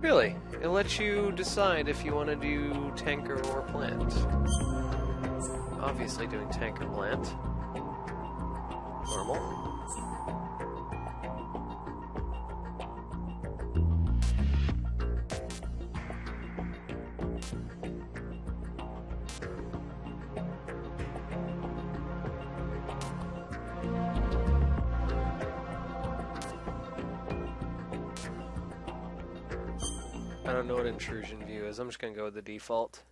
Really? It lets you decide if you want to do tanker or plant. Obviously doing tank or plant. Normal. I don't know what intrusion view is. I'm just going to go with the default.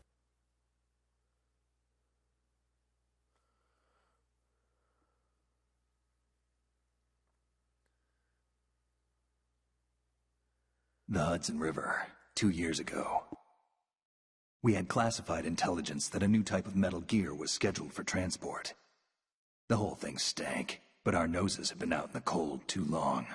The Hudson River, 2 years ago. We had classified intelligence that a new type of metal gear was scheduled for transport. The whole thing stank, but our noses had been out in the cold too long.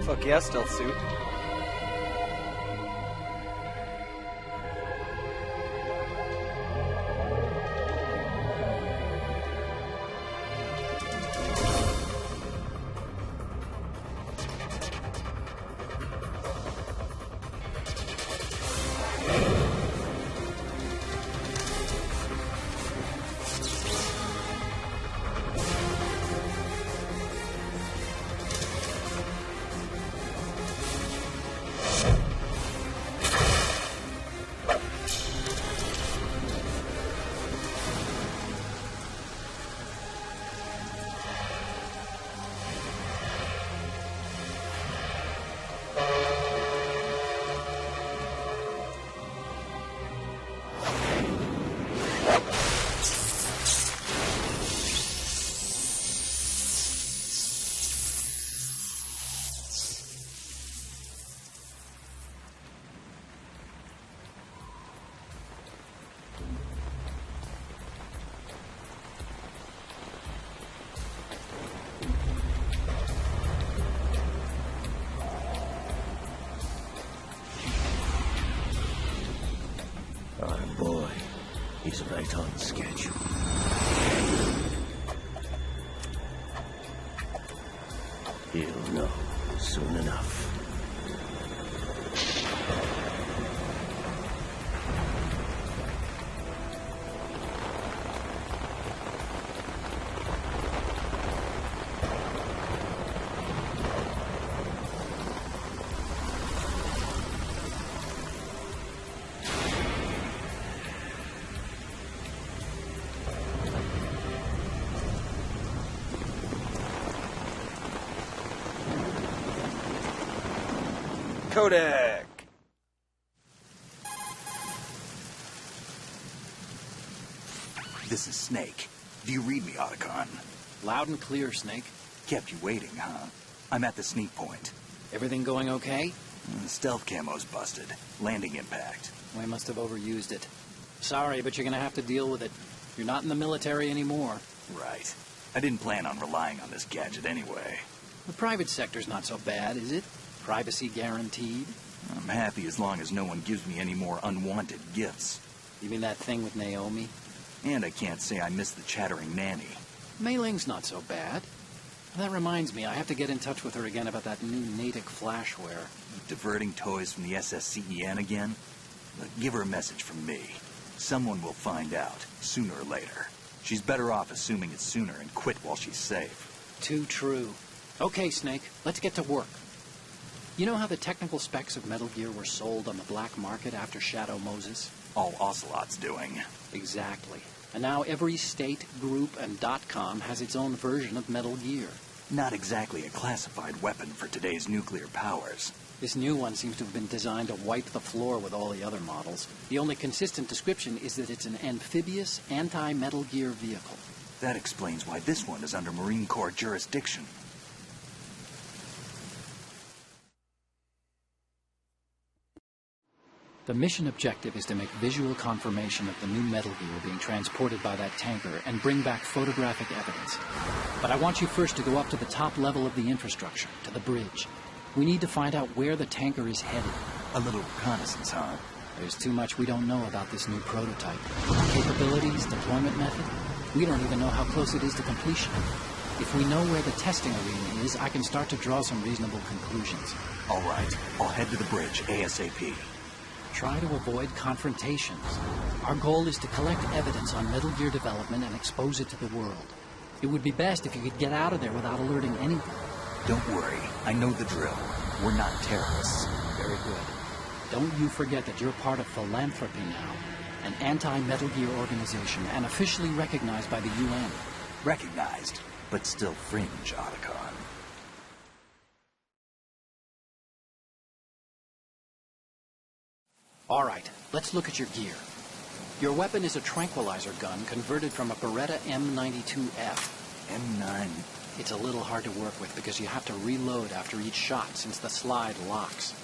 Fuck yeah, stealth suit. He's right on schedule. He'll know soon enough. Codec! This is Snake. Do you read me, Otacon? Loud and clear, Snake. Kept you waiting, huh? I'm at the sneak point. Everything going okay? The stealth camo's busted. Landing impact. We must have overused it. Sorry, but you're gonna have to deal with it. You're not in the military anymore. Right. I didn't plan on relying on this gadget anyway. The private sector's not so bad, is it? Privacy guaranteed? I'm happy as long as no one gives me any more unwanted gifts. You mean that thing with Naomi? And I can't say I miss the chattering nanny. Mei Ling's not so bad. That reminds me, I have to get in touch with her again about that new Natick flashware. Diverting toys from the SSCEN again? Look, give her a message from me. Someone will find out, sooner or later. She's better off assuming it sooner and quit while she's safe. Too true. Okay, Snake, let's get to work. You know how the technical specs of Metal Gear were sold on the black market after Shadow Moses? All Ocelot's doing. Exactly. And now every state, group, and .com has its own version of Metal Gear. Not exactly a classified weapon for today's nuclear powers. This new one seems to have been designed to wipe the floor with all the other models. The only consistent description is that it's an amphibious, anti-Metal Gear vehicle. That explains why this one is under Marine Corps jurisdiction. The mission objective is to make visual confirmation of the new Metal Gear being transported by that tanker and bring back photographic evidence. But I want you first to go up to the top level of the infrastructure, to the bridge. We need to find out where the tanker is headed. A little reconnaissance, huh? There's too much we don't know about this new prototype. Capabilities, deployment method. We don't even know how close it is to completion. If we know where the testing arena is, I can start to draw some reasonable conclusions. All right, I'll head to the bridge ASAP. Try to avoid confrontations. Our goal is to collect evidence on Metal Gear development and expose it to the world. It would be best if you could get out of there without alerting anyone. Don't worry, I know the drill. We're not terrorists. Very good. Don't you forget that you're part of Philanthropy now, an anti-Metal Gear organization and officially recognized by the UN. Recognized, but still fringe, Otacon. All right, let's look at your gear. Your weapon is a tranquilizer gun converted from a Beretta M92F. M9. It's a little hard to work with because you have to reload after each shot since the slide locks.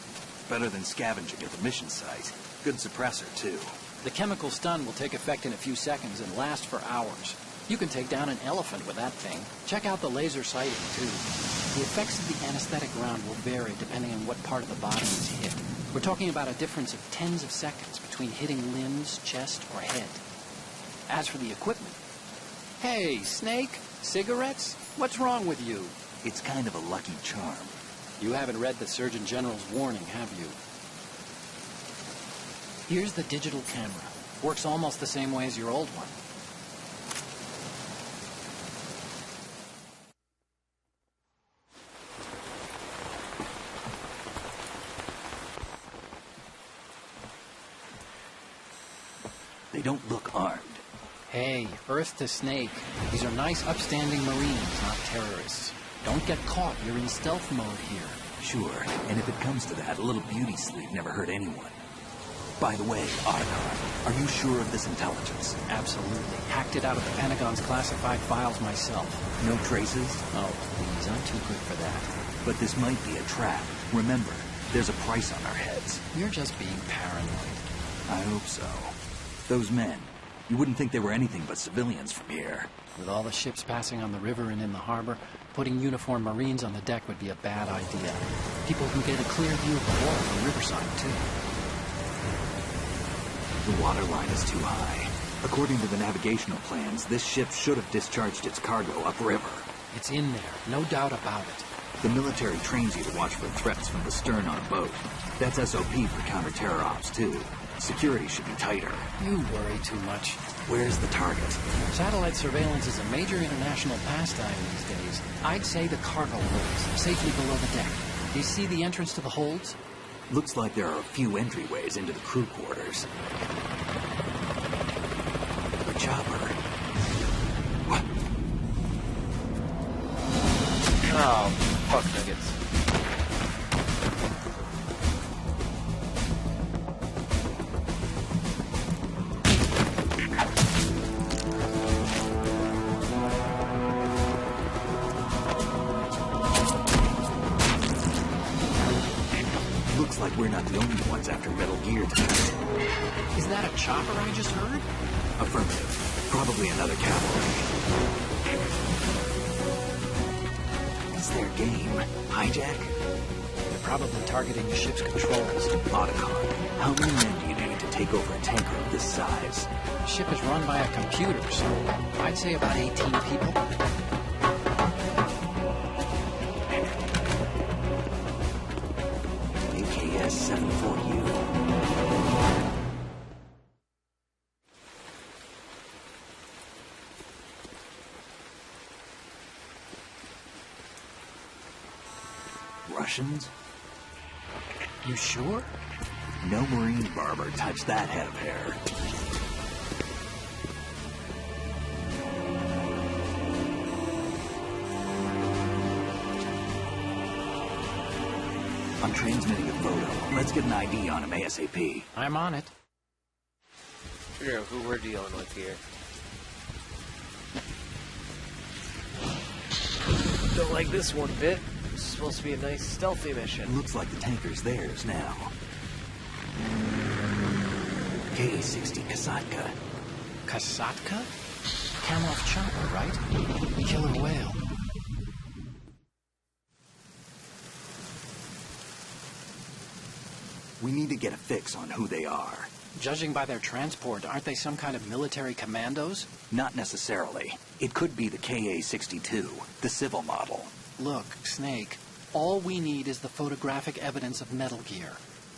Better than scavenging at the mission site. Good suppressor, too. The chemical stun will take effect in a few seconds and last for hours. You can take down an elephant with that thing. Check out the laser sighting, too. The effects of the anesthetic round will vary depending on what part of the body is hit. We're talking about a difference of tens of seconds between hitting limbs, chest, or head. As for the equipment... Hey, Snake, cigarettes? What's wrong with you? It's kind of a lucky charm. You haven't read the Surgeon General's warning, have you? Here's the digital camera. Works almost the same way as your old one. They don't look armed. Hey, Earth to Snake. These are nice, upstanding Marines, not terrorists. Don't get caught. You're in stealth mode here. Sure, and if it comes to that, a little beauty sleep never hurt anyone. By the way, Otacon, are you sure of this intelligence? Absolutely. Hacked it out of the Pentagon's classified files myself. No traces? Oh, please, I'm too good for that. But this might be a trap. Remember, there's a price on our heads. You're just being paranoid. I hope so. Those men, you wouldn't think they were anything but civilians from here. With all the ships passing on the river and in the harbor, putting uniformed Marines on the deck would be a bad idea. People can get a clear view of the water from Riverside, too. The water line is too high. According to the navigational plans, this ship should have discharged its cargo upriver. It's in there, no doubt about it. The military trains you to watch for threats from the stern on a boat. That's SOP for counter-terror ops, too. Security should be tighter. You worry too much. Where's the target? Satellite surveillance is a major international pastime these days. I'd say the cargo holds, safely below the deck. Do you see the entrance to the holds? Looks like there are a few entryways into the crew quarters. The chopper. What? Oh, fuck nuggets. Looks like we're not the only ones after Metal Gear tonight. that a chopper I just heard? Affirmative. Probably another cavalry. It's their game. Hijack? They're probably targeting the ship's controls. Otacon, how many men do you need to take over a tanker of this size? The ship is run by a computer, so I'd say about 18 people. AKS-74U. Russians? You sure? No Marine barber touched that head of hair. I'm transmitting a photo. Let's get an ID on him ASAP. I'm on it. Figure out who we're dealing with here. Don't like this one bit. It's supposed to be a nice stealthy mission. Looks like the tanker's theirs now. KA-60 Kasatka. Kasatka? Kamov chopper, right? Killer whale. We need to get a fix on who they are. Judging by their transport, aren't they some kind of military commandos? Not necessarily. It could be the KA-62, the civil model. Look, Snake, all we need is the photographic evidence of Metal Gear.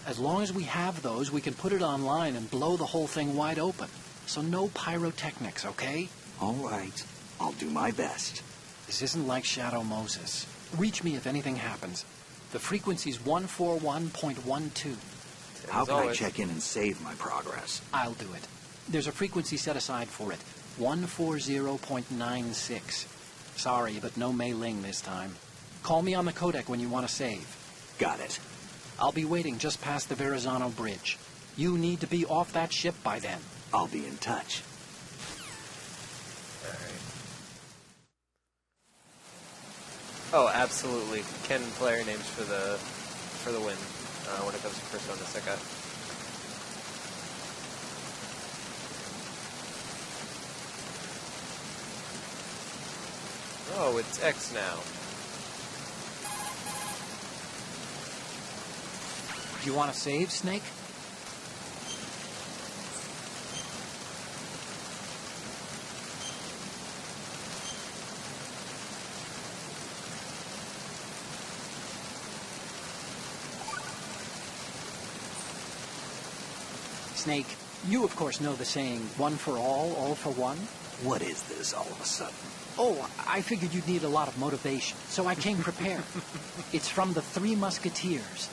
As long as we have those, we can put it online and blow the whole thing wide open. So no pyrotechnics, okay? All right. I'll do my best. This isn't like Shadow Moses. Reach me if anything happens. The frequency's 141.12. How As can I always. check in and save my progress? I'll do it. There's a frequency set aside for it. 140.96. Sorry, but no Mei Ling this time. Call me on the codec when you want to save. Got it. I'll be waiting just past the Verrazano Bridge. You need to be off that ship by then. I'll be in touch. Alright. Oh, absolutely. Ken player names for the win when it comes to Persona Sika. Oh, it's X now. You want to save, Snake? Snake, you of course know the saying, one for all for one? What is this all of a sudden? Oh, I figured you'd need a lot of motivation, so I came prepared. It's from the Three Musketeers.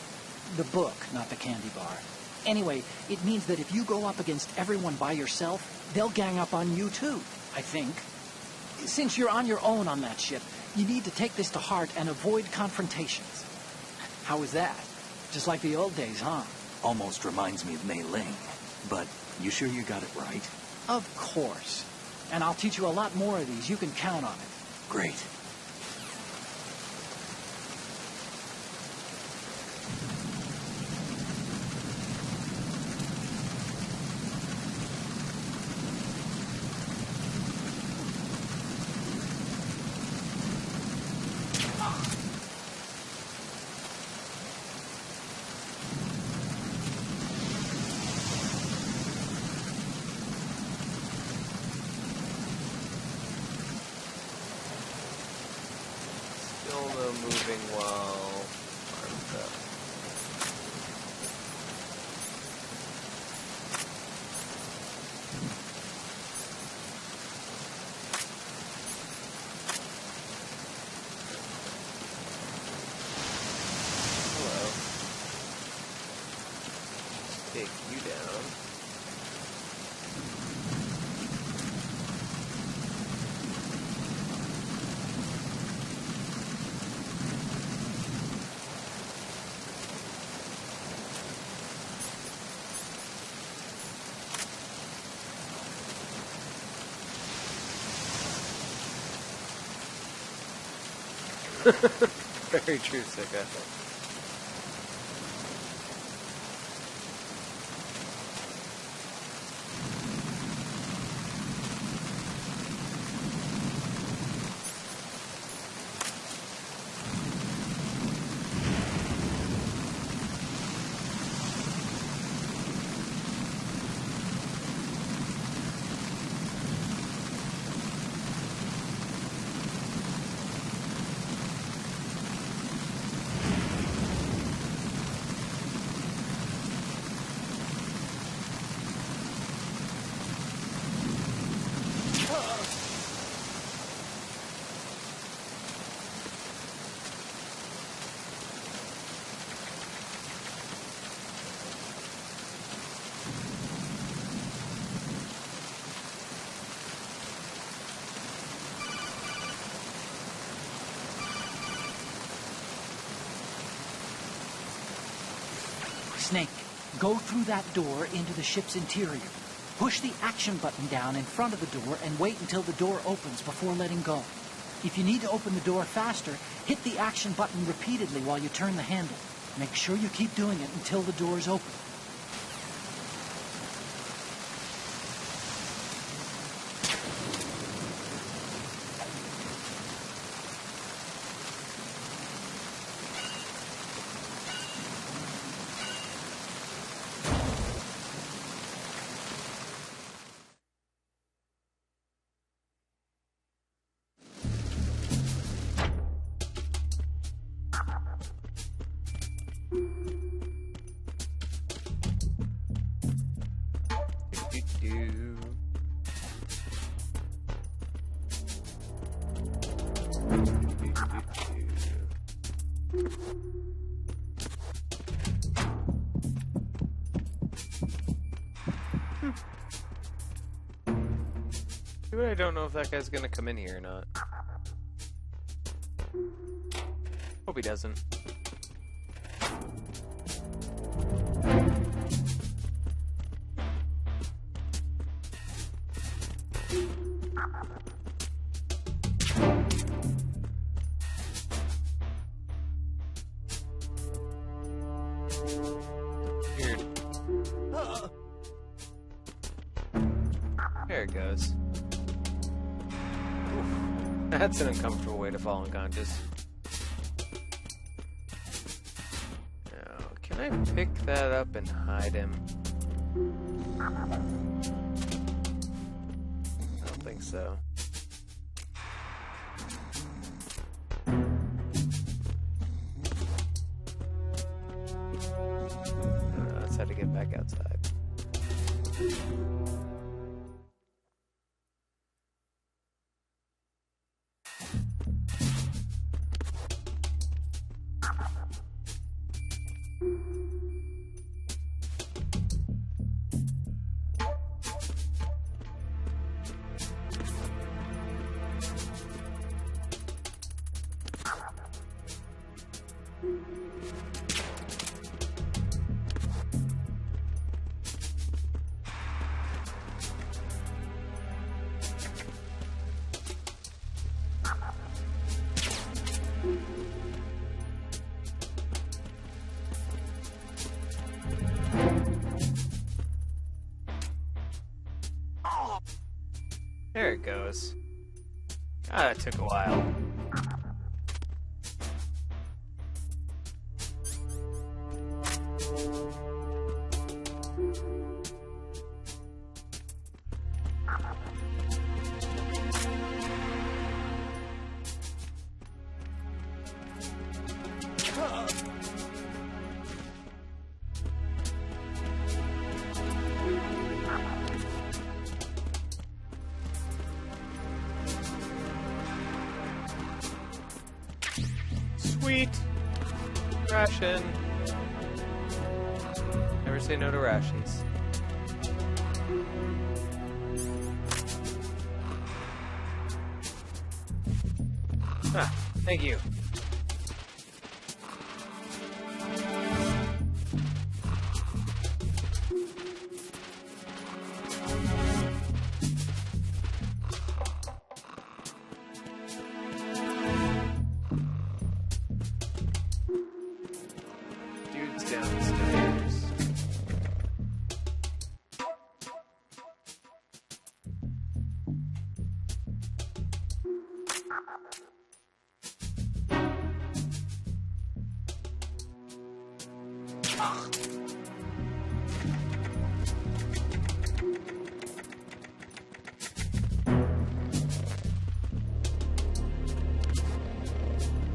The book, not the candy bar. Anyway, it means that if you go up against everyone by yourself, they'll gang up on you too, I think. Since you're on your own on that ship, you need to take this to heart and avoid confrontations. How was that? Just like the old days, huh? Almost reminds me of Mei Ling. But you sure you got it right? Of course. And I'll teach you a lot more of these. You can count on it. Great. Still no moving while armed up. Hello. Just take you down. Very true, Sika. Snake, go through that door into the ship's interior. Push the action button down in front of the door and wait until the door opens before letting go. If you need to open the door faster, hit the action button repeatedly while you turn the handle. Make sure you keep doing it until the door's open. I don't know if that guy's gonna come in here or not. Hope he doesn't. Weird. There it goes. That's an uncomfortable way to fall unconscious. Now, can I pick that up and hide him? I don't think so. No, that's how to get back outside. There it goes. Ah, that took a while. Sweet! Ration! Never say no to rations. Ah, thank you. Dude's downstairs.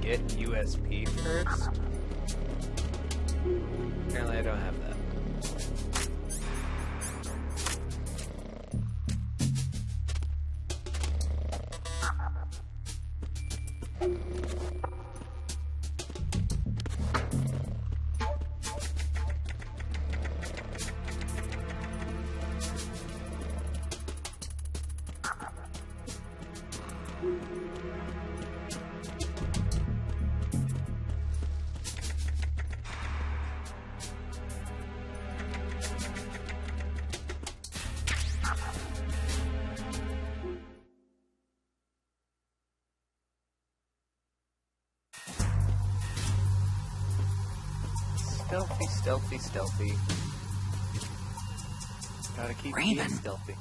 Get USP first? Apparently I don't have that. Stealthy, stealthy, stealthy. Gotta keep being Raven. stealthy.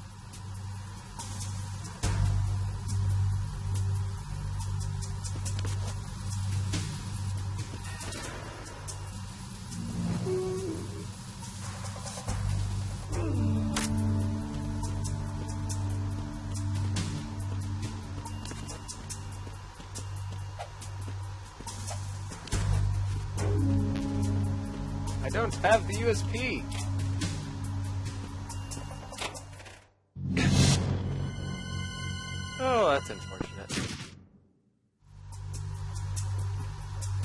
I don't have the USP. Oh, that's unfortunate.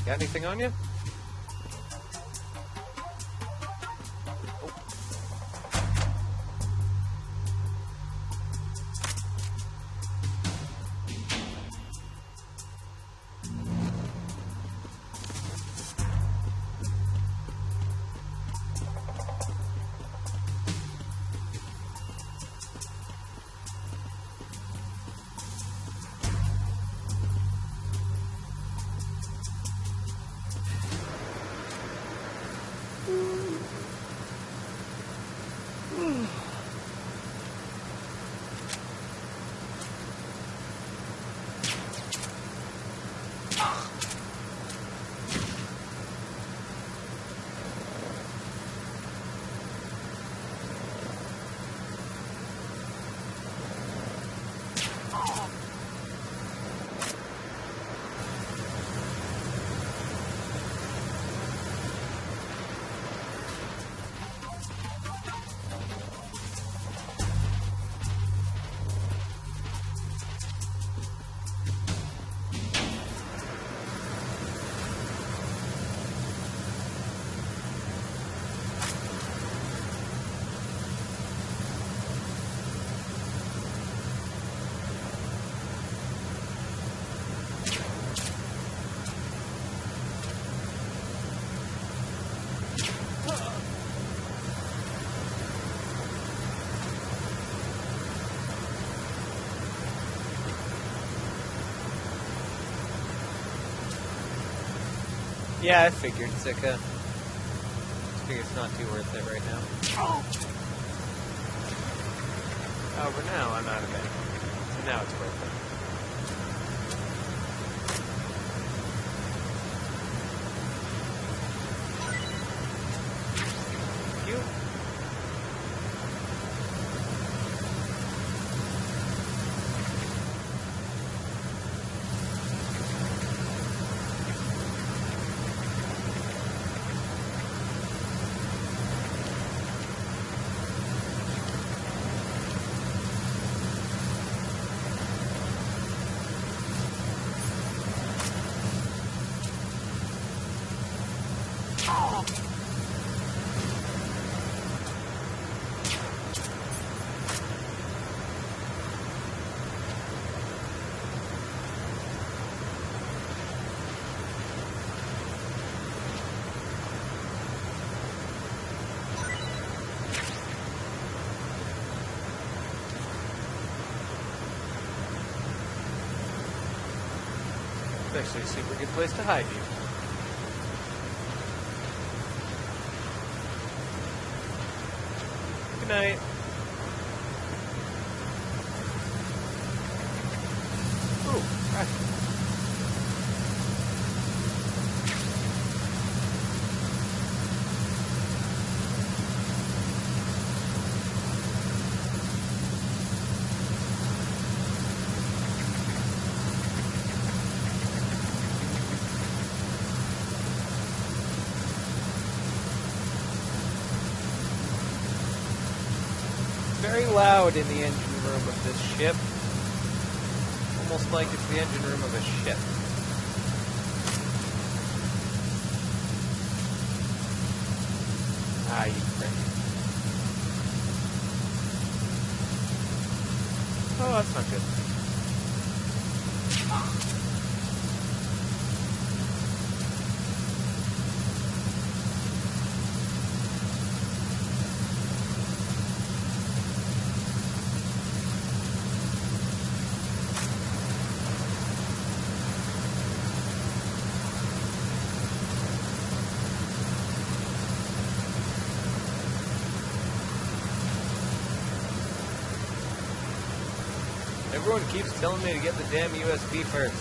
Got anything on you? Yeah, I figured, Zika. I figure it's not too worth it right now. However, now I'm out of it. So now it's worth it. You? It's actually a super good place to hide you. Good night. Ooh, right. Very loud in the engine room of this ship. Almost like it's the engine room of a ship. Ah, you prick. Oh, that's not good. Everyone keeps telling me to get the damn USB first.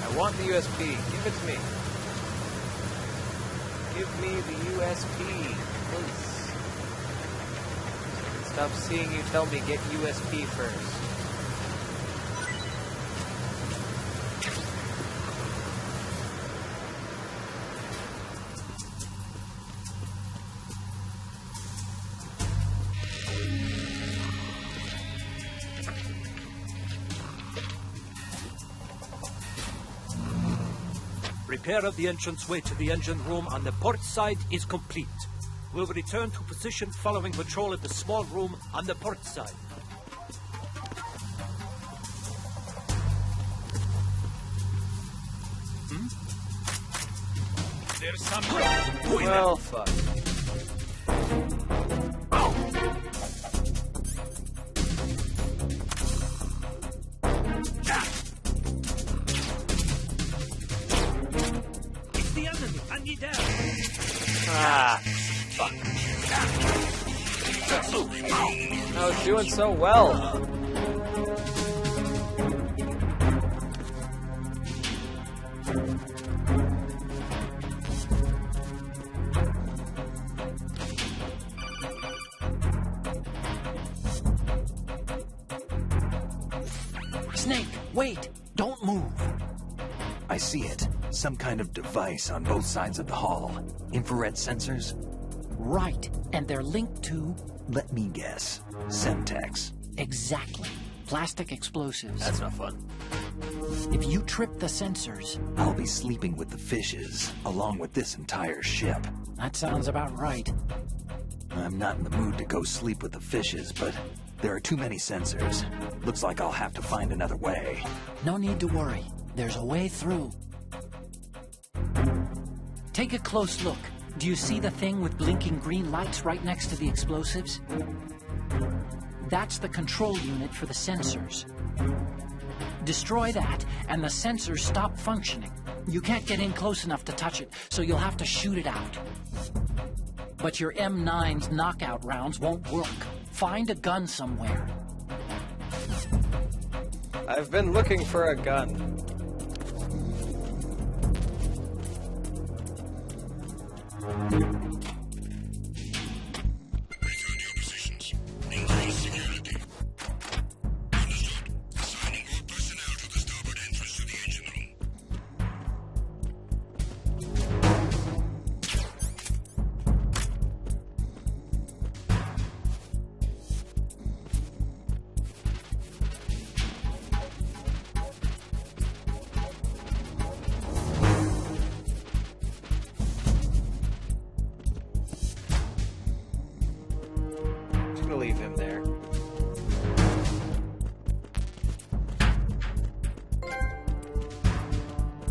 I want the USB. Give it to me. Give me the USB, please. Stop seeing you tell me get USB first. Repair of the entranceway to the engine room on the port side is complete. We'll return to position following patrol at the small room on the port side. There's some... Well, fuck. It's the enemy. I need help. Ah, fuck. I was doing so well. Snake, wait! Don't move! I see it. Some kind of device on both sides of the hall. Infrared sensors? Right, and they're linked to... Let me guess. Semtex. Exactly. Plastic explosives. That's not fun. If you trip the sensors... I'll be sleeping with the fishes, along with this entire ship. That sounds about right. I'm not in the mood to go sleep with the fishes, but there are too many sensors. Looks like I'll have to find another way. No need to worry. There's a way through. Take a close look. Do you see the thing with blinking green lights right next to the explosives? That's the control unit for the sensors. Destroy that, and the sensors stop functioning. You can't get in close enough to touch it, so you'll have to shoot it out. But your M9's knockout rounds won't work. Find a gun somewhere. I've been looking for a gun. Leave him there.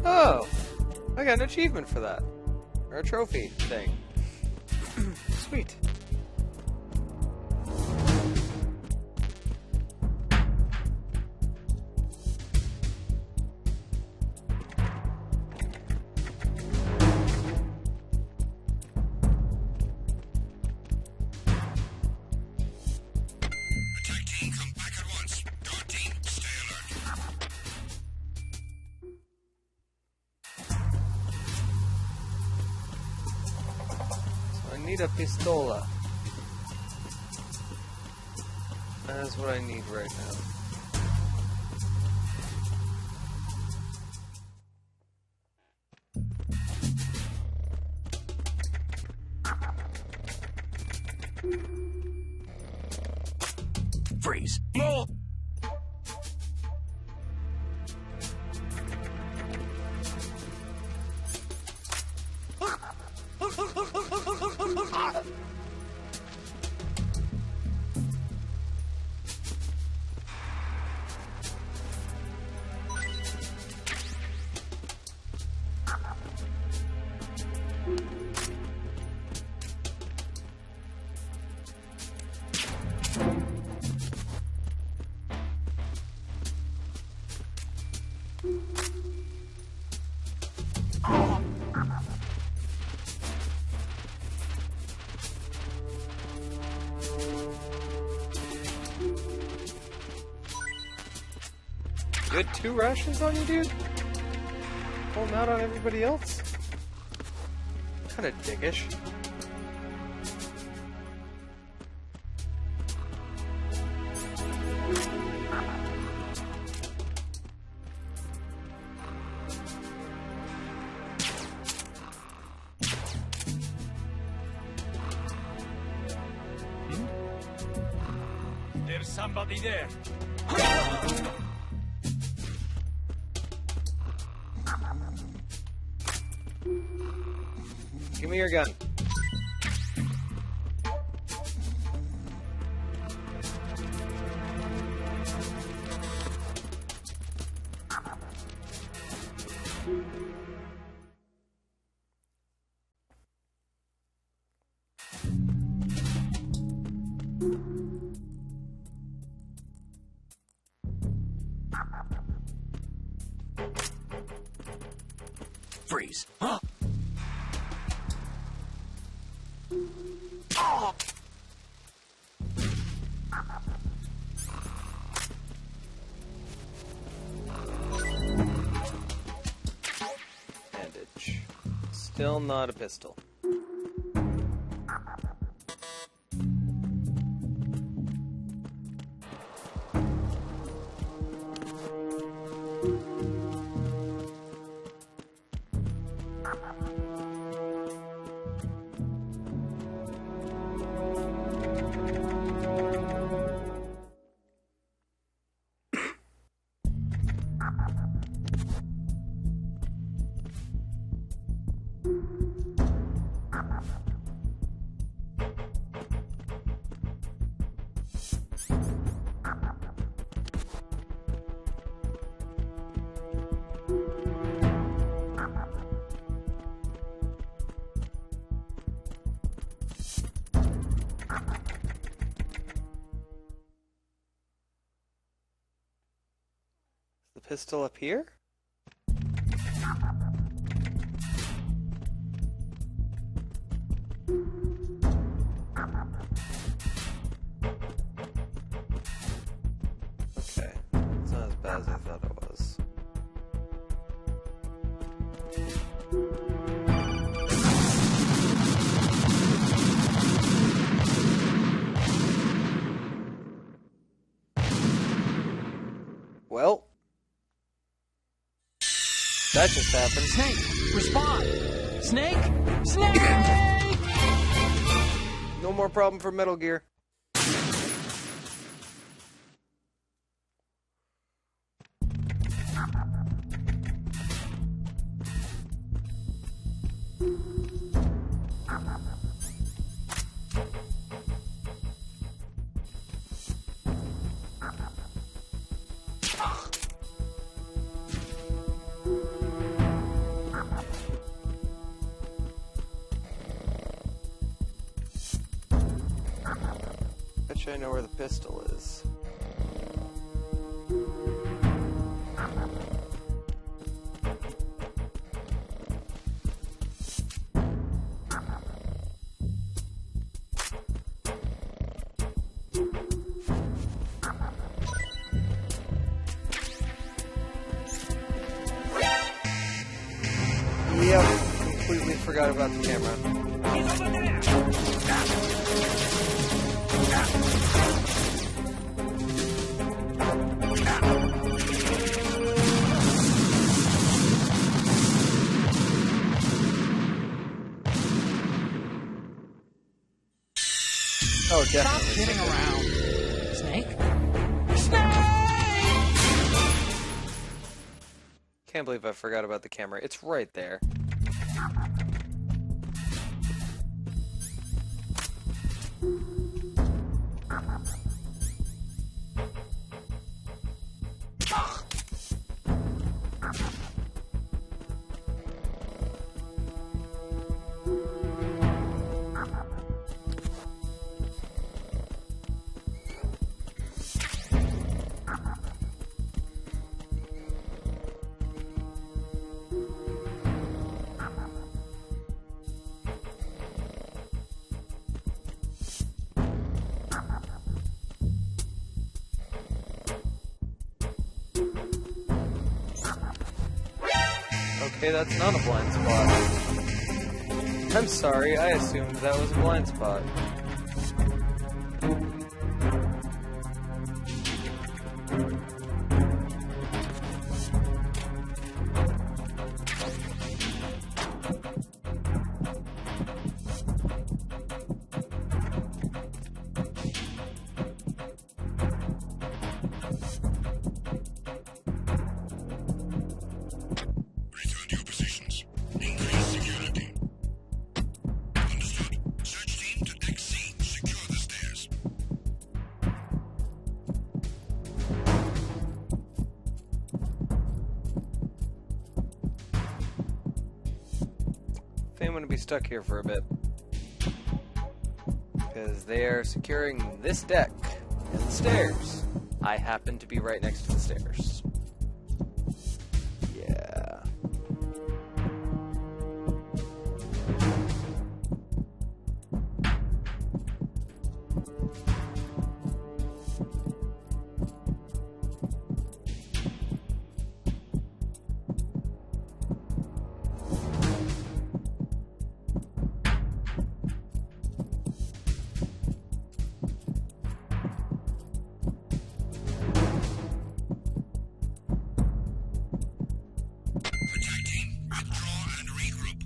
Oh, I got an achievement for that, or a trophy thing. Sweet. I need a pistola. That's what I need right now. Freeze. good 2 rations on you, dude? Pulling out on everybody else? Kinda dickish. There's somebody there. Give me your gun. Freeze. Huh? Bandage. Still not a pistol. The pistol up here? Okay, it's not as bad as I thought it was. Well, that just happened. Snake, respond! Snake! Snake! No more problem for Metal Gear. Bet you I know where the pistol is. Yep, completely forgot about the camera. He's over there! Oh, Stop definitely. kidding around. Snake? Snake! Can't believe I forgot about the camera. It's right there. Okay, that's not a blind spot. I'm sorry, I assumed that was a blind spot. Return to your positions. Increase security. Understood. Search team to Deck C. Secure the stairs. I think I'm gonna be stuck here for a bit. Because they are securing this deck and the stairs. I happen to be right next to the stairs. Yeah. Attack team, withdraw and regroup.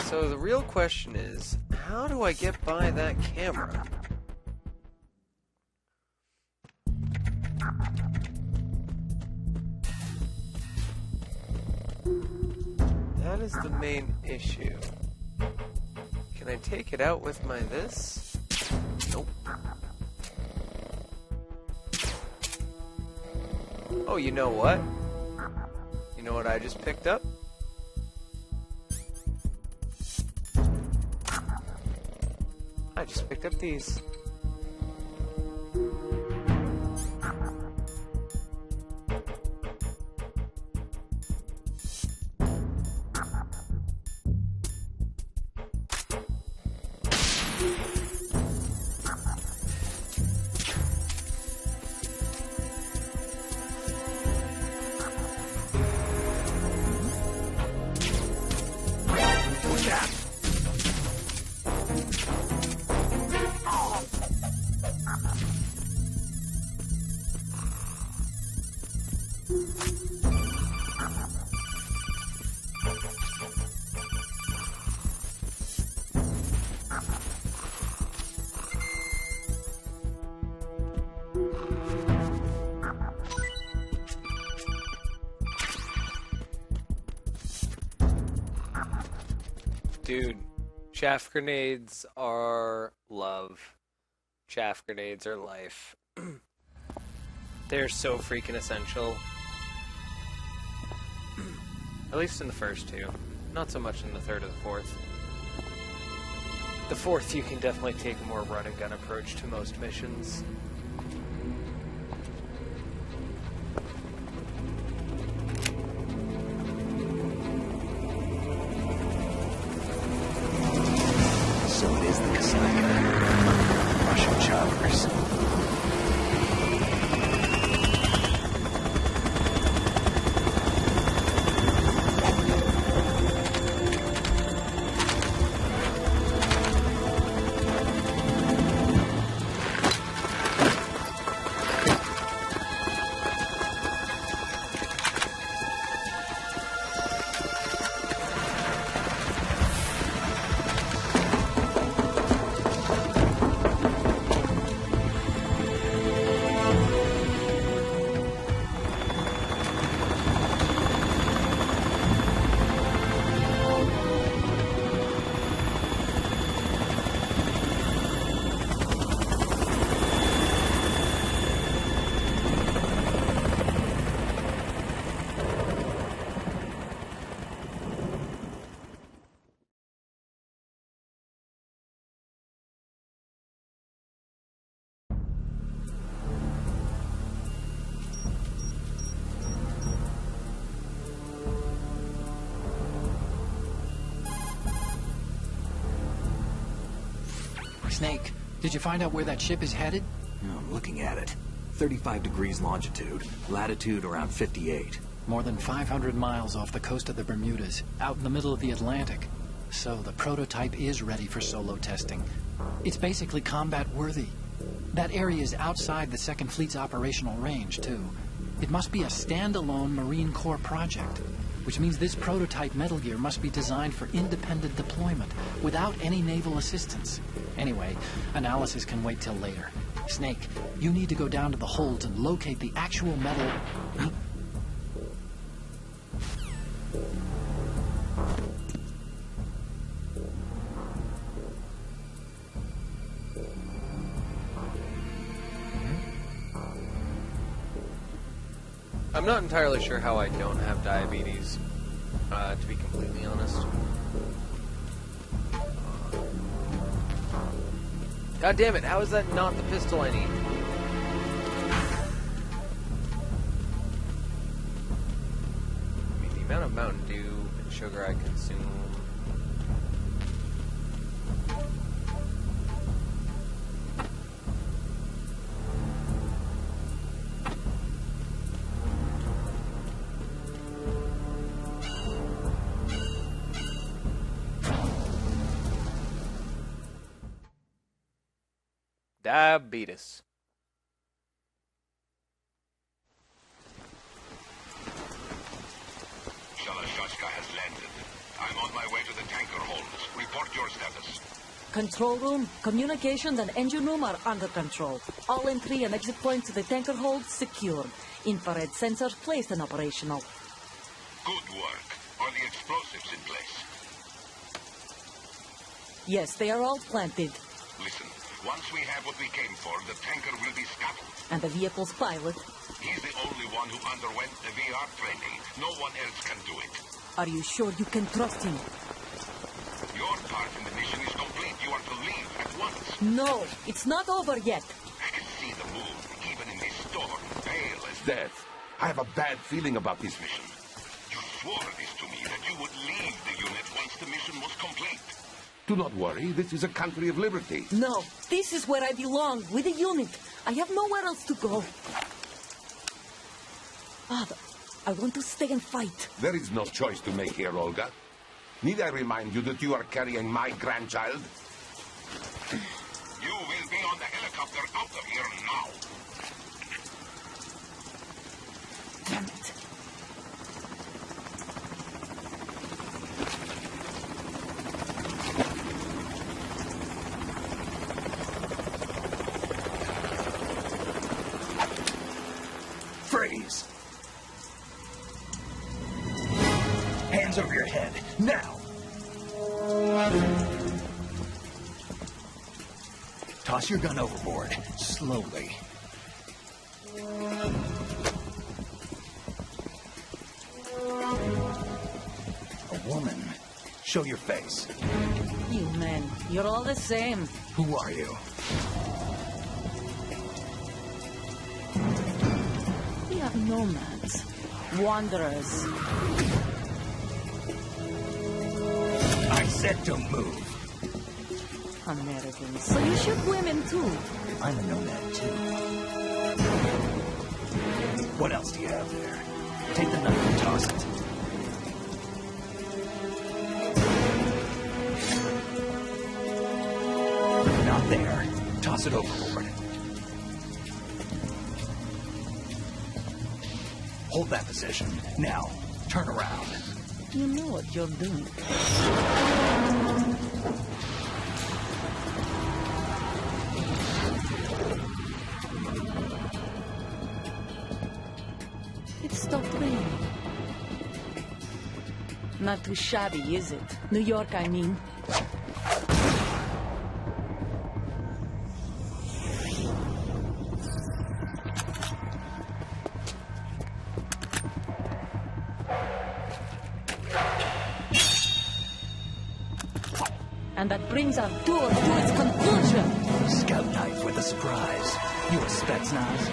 So the real question is, how do I get by that camera? That is the main issue. Can I take it out with my this? Nope. Oh, you know what? You know what I just picked up? I just picked up these. Dude, chaff grenades are love. Chaff grenades are life. They're so freaking essential. At least in the first two. Not so much in the third or the fourth. The fourth, you can definitely take a more run-and-gun approach to most missions. So it is the Kasaka. Russian choppers. Snake, did you find out where that ship is headed? I'm looking at it. 35 degrees longitude, latitude around 58. More than 500 miles off the coast of the Bermudas, out in the middle of the Atlantic. So the prototype is ready for solo testing. It's basically combat worthy. That area is outside the Second Fleet's operational range, too. It must be a standalone Marine Corps project, which means this prototype Metal Gear must be designed for independent deployment, without any naval assistance. Anyway, analysis can wait till later. Snake, you need to go down to the holds and locate the actual metal... I'm not entirely sure how I don't have diabetes, to be completely honest. God damn it, how is that not the pistol I need? I mean, the amount of Mountain Dew and sugar I consume... Diabetes. Shalashashka has landed. I'm on my way to the tanker holds. Report your status. Control room, communications and engine room are under control. All entry and exit points to the tanker hold secured. Infrared sensors placed and operational. Good work. Are the explosives in place? Yes, they are all planted. Listen, once we have what we came for, the tanker will be scuttled. And the vehicle's pilot. He's the only one who underwent the VR training. No one else can do it. Are you sure you can trust him? Your part in the mission is complete. You are to leave at once. No, it's not over yet. I can see the moon, even in this storm, pale as death. I have a bad feeling about this mission. You swore this to me, that you would leave the unit once the mission was complete. Do not worry, this is a country of liberty. No, this is where I belong, with the unit. I have nowhere else to go. Father, I want to stay and fight. There is no choice to make here, Olga. Need I remind you that you are carrying my grandchild? You will be on the helicopter out of here now. Damn it. Freeze! Hands over your head, now! Toss your gun overboard, slowly. A woman. Show your face. You men, you're all the same. Who are you? We are nomads, wanderers. I said don't move. Americans, so you shoot women too. I'm a nomad too. What else do you have there? Take the knife and toss it. Not there. Toss it overboard. Hold that position. Now, turn around. You know what you're doing. It stopped raining. Not too shabby, is it? New York, I mean. And that brings our tour to its conclusion. Scout knife with a surprise. You a Spetsnaz?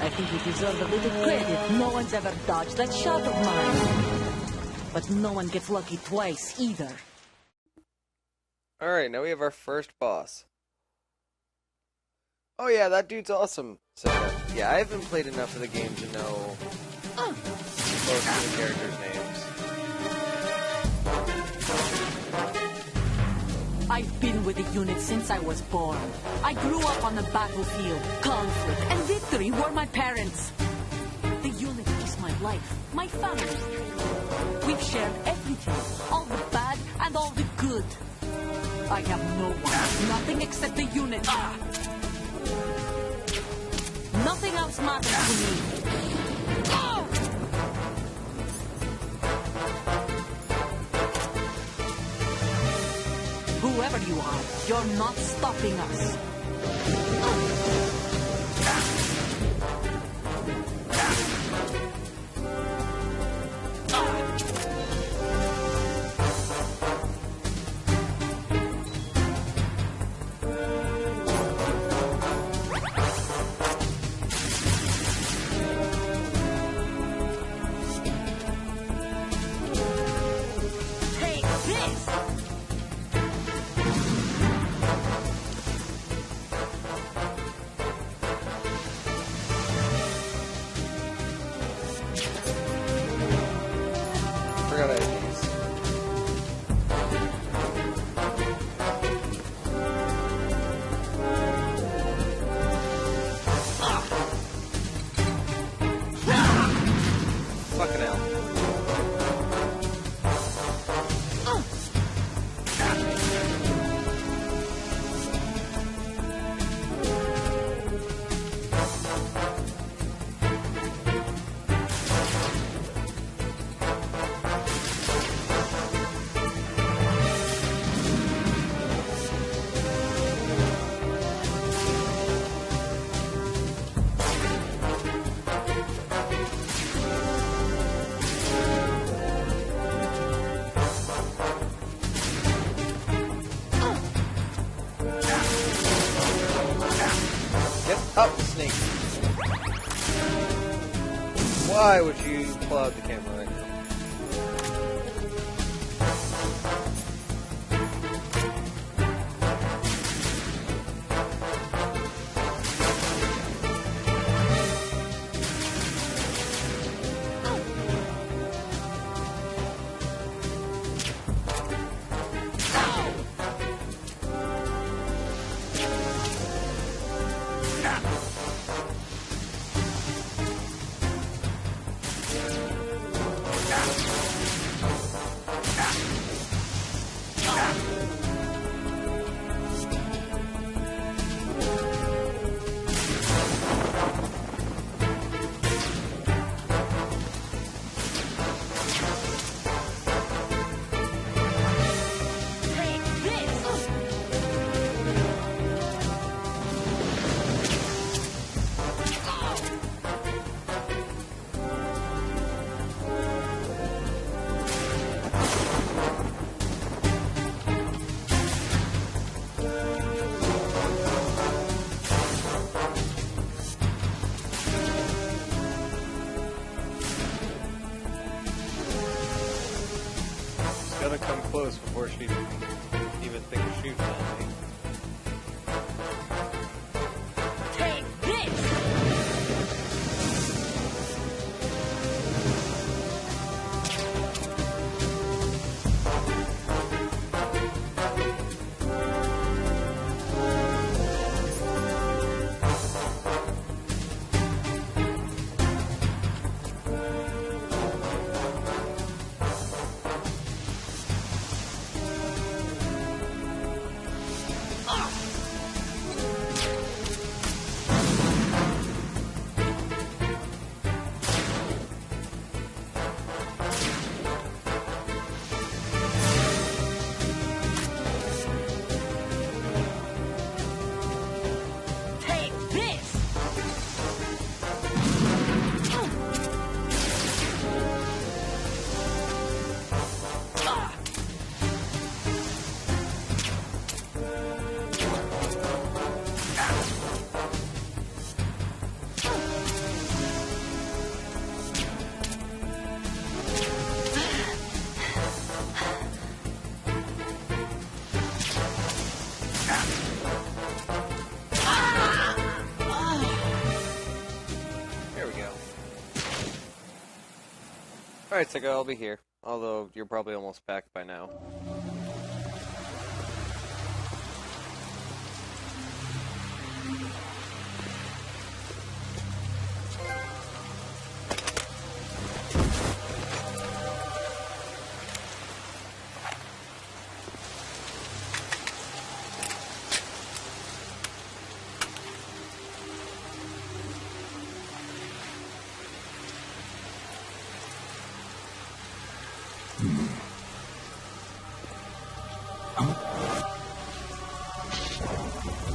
I think we deserve a little credit. No one's ever dodged that shot of mine. But no one gets lucky twice, either. Alright, now we have our first boss. Oh yeah, that dude's awesome. So, Yeah, I haven't played enough of the game to know most of the characters' names. I've been with the unit since I was born. I grew up on the battlefield. Conflict and victory were my parents. The unit is my life, my family. We've shared everything, all the bad and all the good. I have no one, nothing except the unit. Nothing else matters to me. Whoever you are, you're not stopping us. Up, Snake. Why would you pull out the camera right now? Gotta come close before she even thinks of shooting at me. Take this! Alright, Sicko, I'll be here. Although, you're probably almost back by now.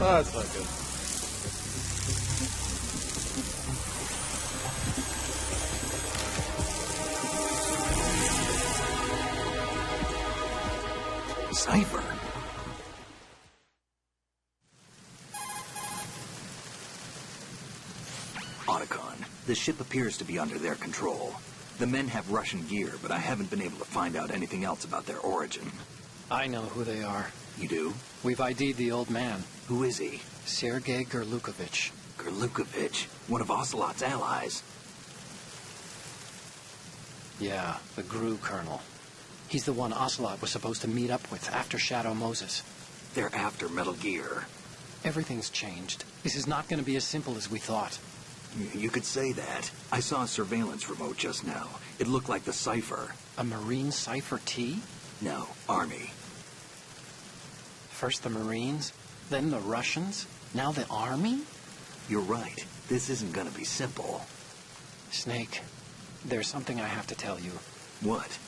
Oh, that's not good. Cypher? Otacon, the ship appears to be under their control. The men have Russian gear, but I haven't been able to find out anything else about their origin. I know who they are. You do? We've ID'd the old man. Who is he? Sergei Gerlukovich. Gerlukovich, one of Ocelot's allies. Yeah, the GRU colonel. He's the one Ocelot was supposed to meet up with after Shadow Moses. They're after Metal Gear. Everything's changed. This is not going to be as simple as we thought. You could say that. I saw a surveillance remote just now. It looked like the Cypher. A Marine Cypher T? No, Army. First the Marines, then the Russians, now the Army? You're right. This isn't gonna be simple. Snake, there's something I have to tell you. What?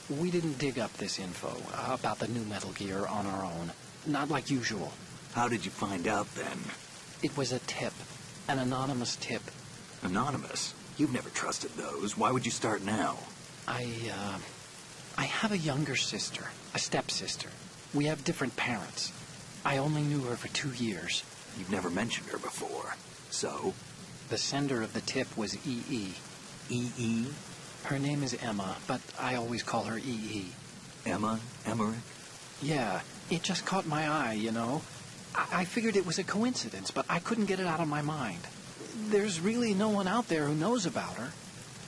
We didn't dig up this info about the new Metal Gear on our own. Not like usual. How did you find out then? It was a tip. An anonymous tip. Anonymous? You've never trusted those. Why would you start now? I have a younger sister, a stepsister. We have different parents. I only knew her for 2 years. You've never mentioned her before. So? The sender of the tip was E.E. E.E.? Her name is Emma, but I always call her E.E. Emma? Emmerich? Yeah, it just caught my eye, you know. I figured it was a coincidence, but I couldn't get it out of my mind. There's really no one out there who knows about her.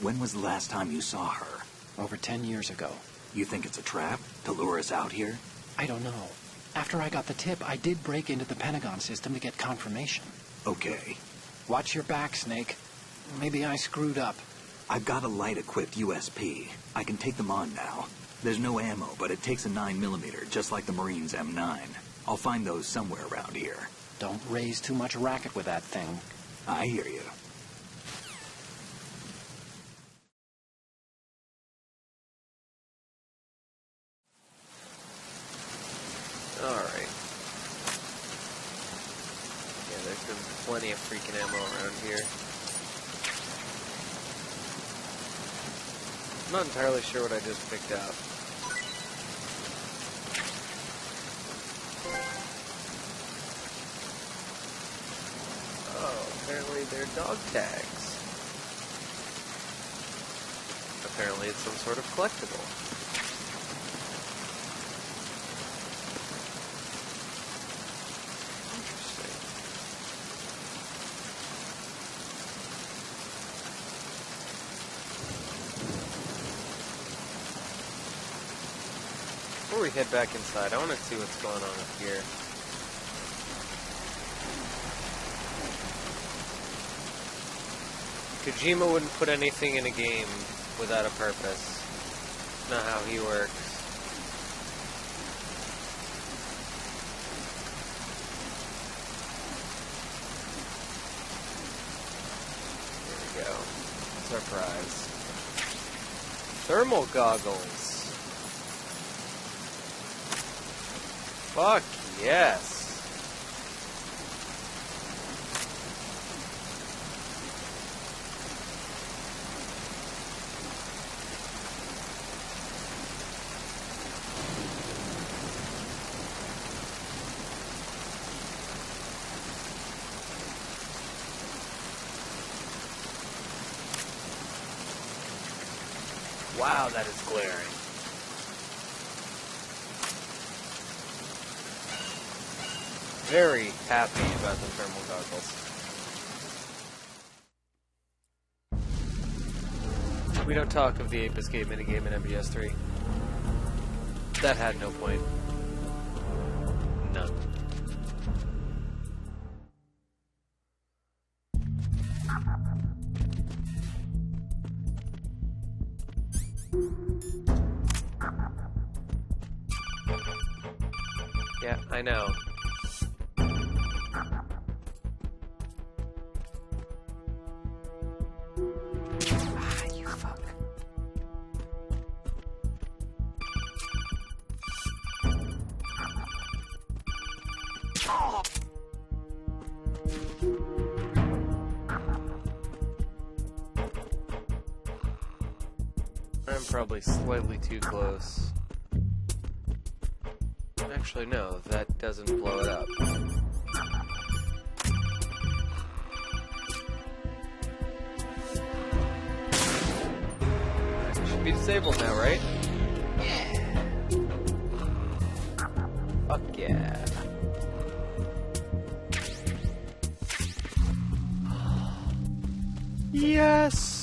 When was the last time you saw her? Over 10 years ago. You think it's a trap to lure us out here? I don't know. After I got the tip, I did break into the Pentagon system to get confirmation. Okay. Watch your back, Snake. Maybe I screwed up. I've got a light-equipped USP. I can take them on now. There's no ammo, but it takes a 9mm, just like the Marines' M9. I'll find those somewhere around here. Don't raise too much racket with that thing. I hear you. Alright. Yeah, there's been plenty of freaking ammo around here. I'm not entirely sure what I just picked up. Oh, apparently they're dog tags. Apparently it's some sort of collectible. Interesting. Before we head back inside, I want to see what's going on up here. Kojima wouldn't put anything in a game without a purpose. Not how he works. There we go. Surprise. Thermal goggles. Fuck yes. Wow, that is glaring. Very happy about the thermal goggles. We don't talk of the Ape Escape minigame in MGS3. That had no point. None. Yeah, I know. Ah, you fuck. I'm probably slightly too close. Actually, no, that doesn't blow it up. It should be disabled now, right? Yeah. Fuck yeah. Yes!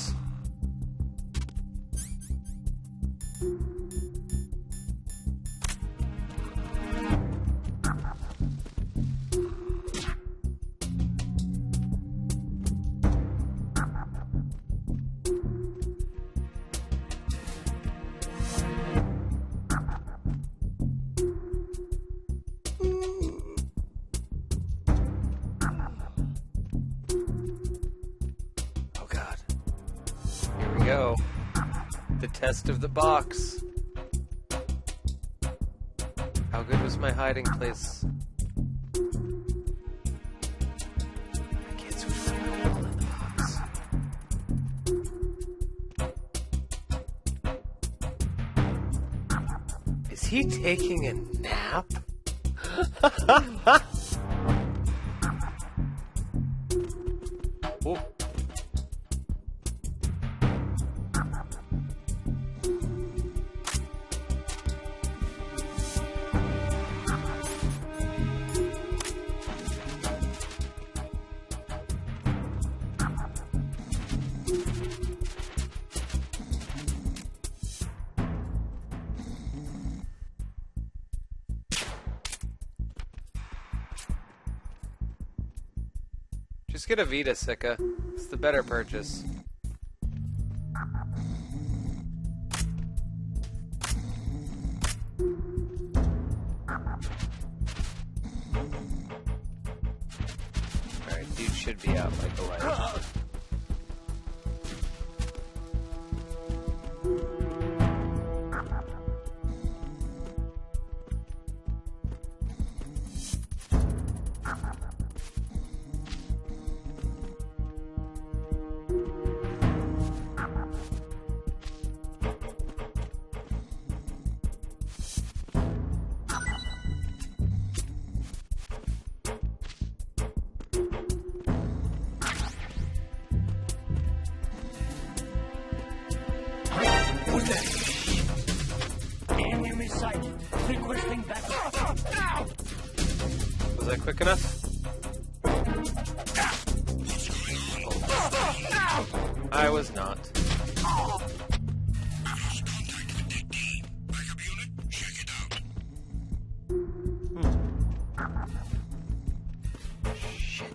Go. The test of the box. How good was my hiding place? I can't switch from the wall in the box. Is he taking a nap? Oh. Just get a Vita, Sika. It's the better purchase. Alright, dude should be out like a light. Enemy sighted. Requesting backup. Was that quick enough? I was not. Shit.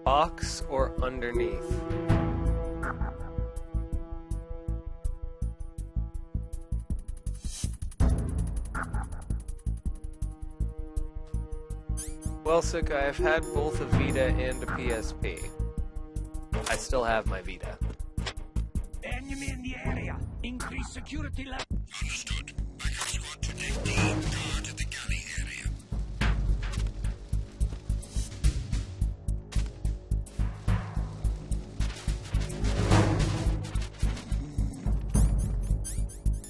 Box or underneath? Well, Sika, I've had both a Vita and a PSP. I still have my Vita. Enemy in the area. Increase security level. Understood. Backup squad to take D. Guard the galley area.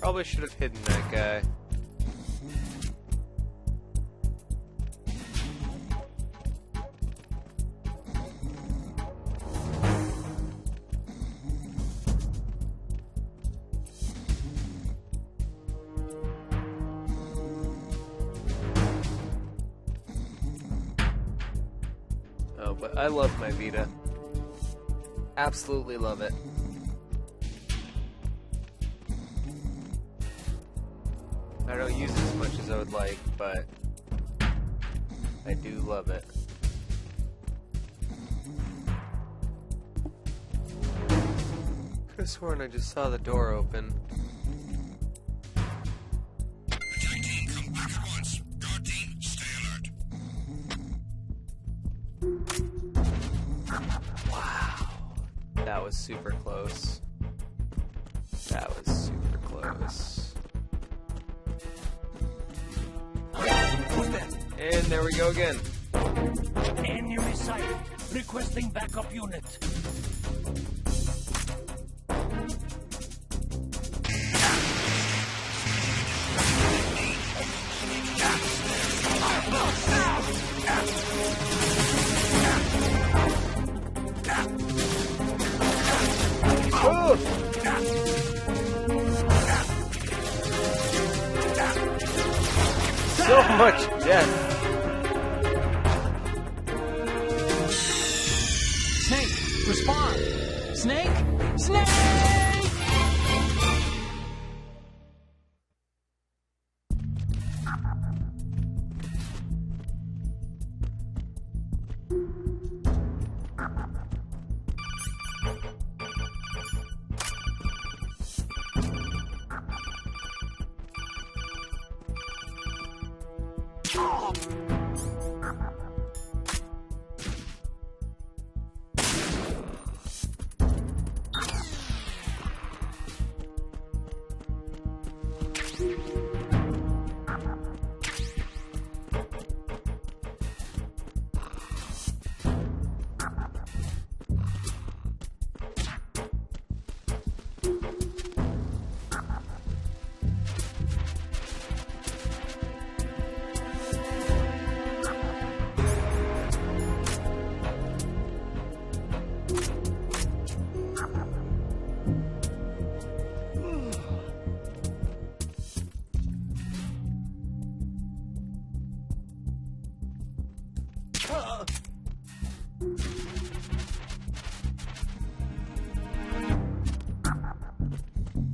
Probably should have hidden that guy. Oh I love my Vita. Absolutely love it. I don't use it as much as I would like, but I do love it. Could have sworn I just saw the door open. Come back at once. Guard team, stay alert. Wow. That was super close. That was super close. And there we go again. Enemy sight. Requesting backup unit. So much death. Snake, respond! Snake! Snake!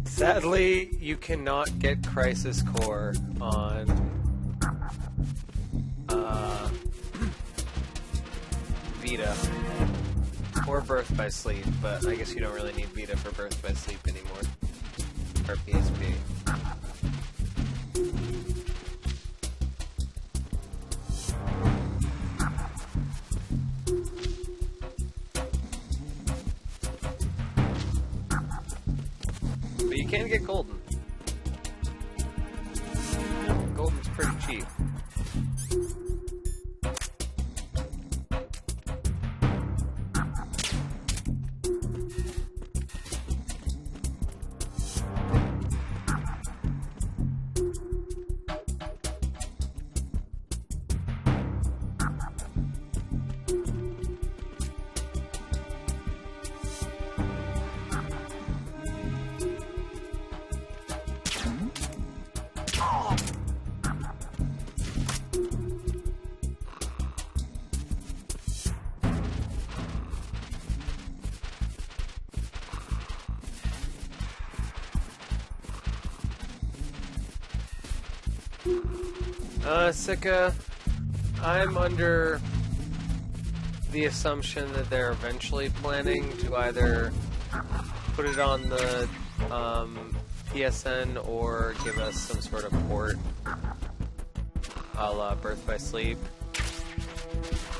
Sadly, you cannot get Crisis Core on Vita or Birth by Sleep, but I guess you don't really need Vita for Birth by Sleep anymore, or PSP. But you can get Golden. Golden's pretty cheap. Sika, I'm under the assumption that they're eventually planning to either put it on the PSN or give us some sort of port a la Birth by Sleep.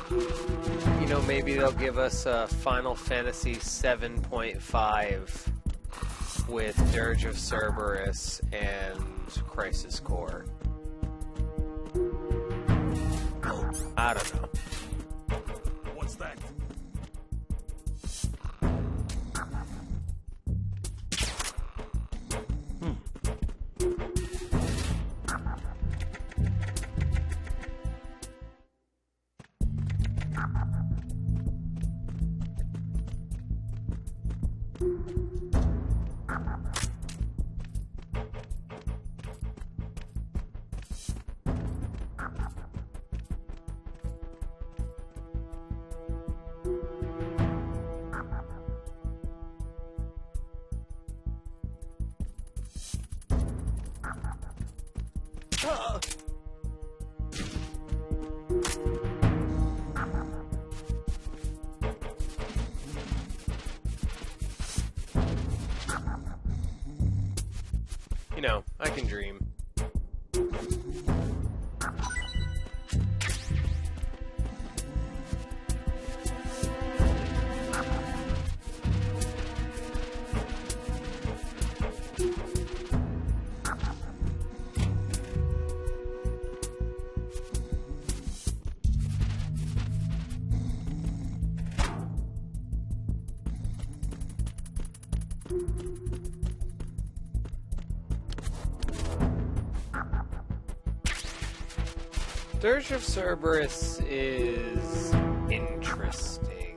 You know, maybe they'll give us a Final Fantasy 7.5 with Dirge of Cerberus and Crisis Core. I don't know. What's that? You know, I can dream. Dirge of Cerberus is interesting,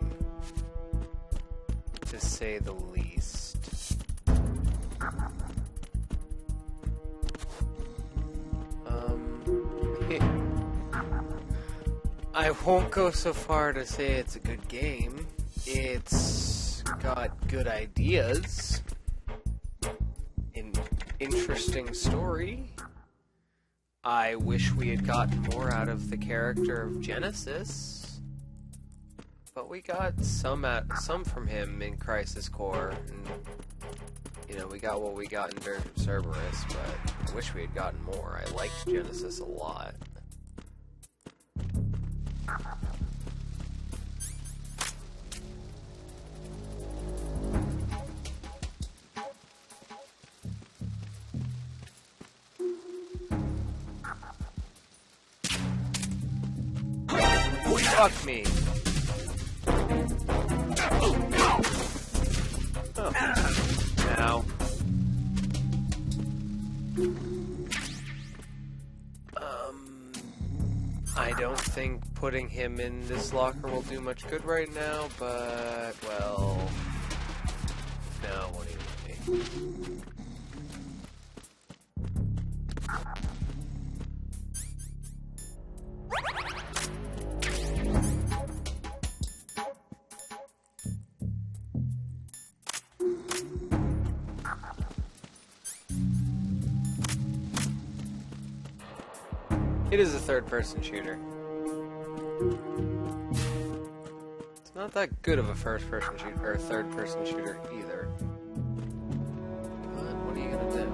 to say the least. I won't go so far to say it's a good game. It's got good ideas, an interesting story. I wish we had gotten more out of the character of Genesis, but we got some from him in Crisis Core, and you know, we got what we got in Dirge of Cerberus, but I wish we had gotten more. I liked Genesis a lot. Fuck me. Oh. Now. I don't think putting him in this locker will do much good right now, but, well... No, what do you mean? It is a third-person shooter. It's not that good of a first-person shooter, or third-person shooter either. But what are you gonna do?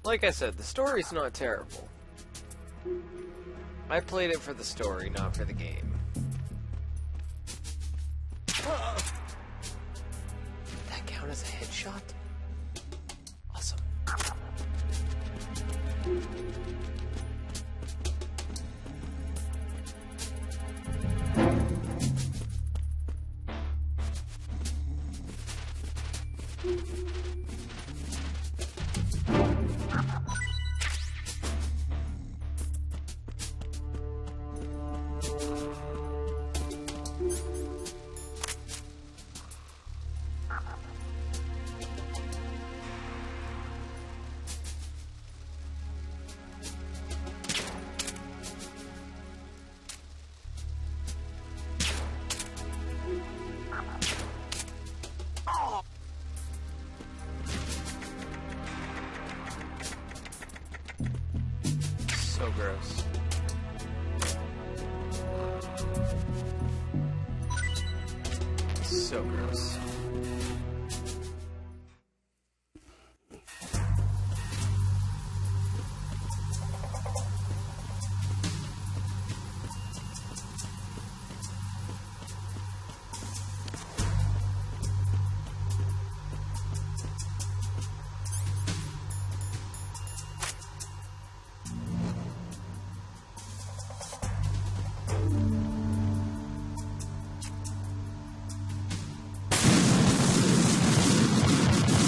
Like I said, the story's not terrible. I played it for the story, not for the game. Did that count as a headshot? Awesome. So gross. So gross.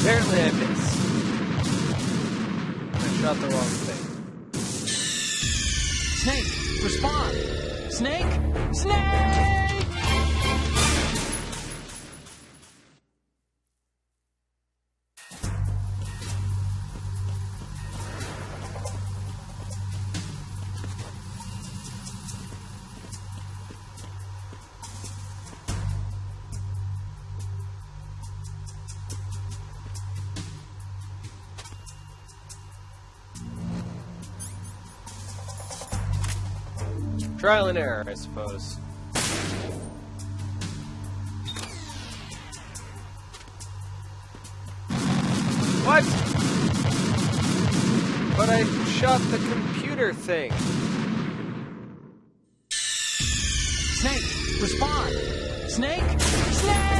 Apparently I missed. I shot the wrong thing. Snake, respond! Snake! Snake! Trial and error, I suppose. What? But I shot the computer thing. Snake, respond! Snake! Snake!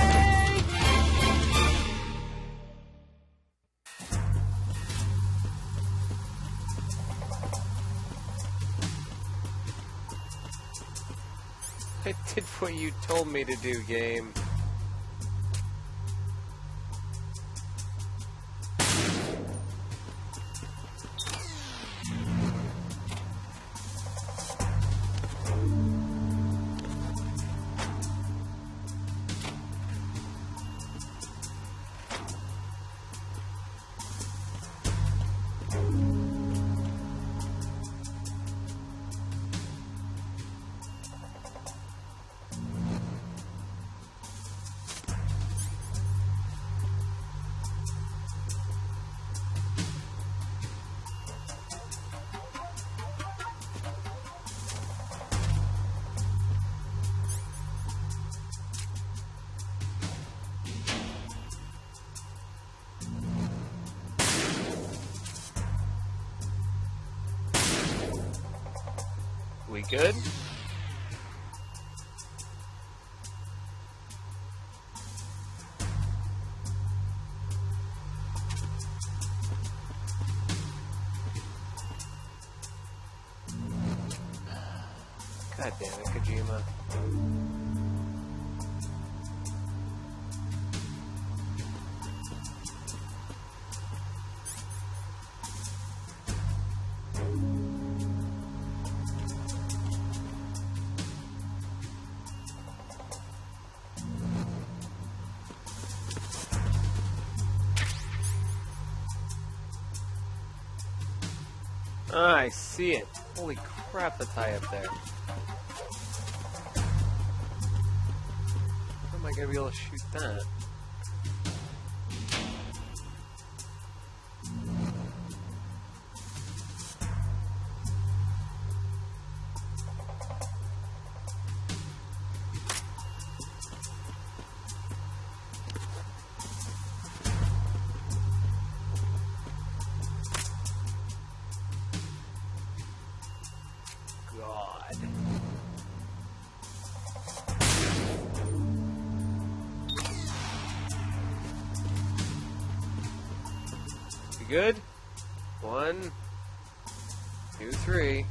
I did what you told me to do, game. We good? God damn it, Kojima. Ah, I see it. Holy crap, that's high up there. How am I gonna be able to shoot that? God. You good? 1, 2, 3.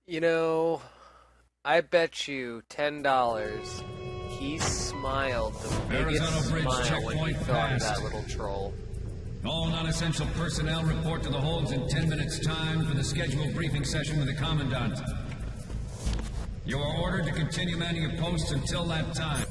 You know, I bet you $10 he smiled the biggest smile when he thought of that little troll. All non-essential personnel report to the holds in 10 minutes' time for the scheduled briefing session with the Commandant. You are ordered to continue manning your posts until that time.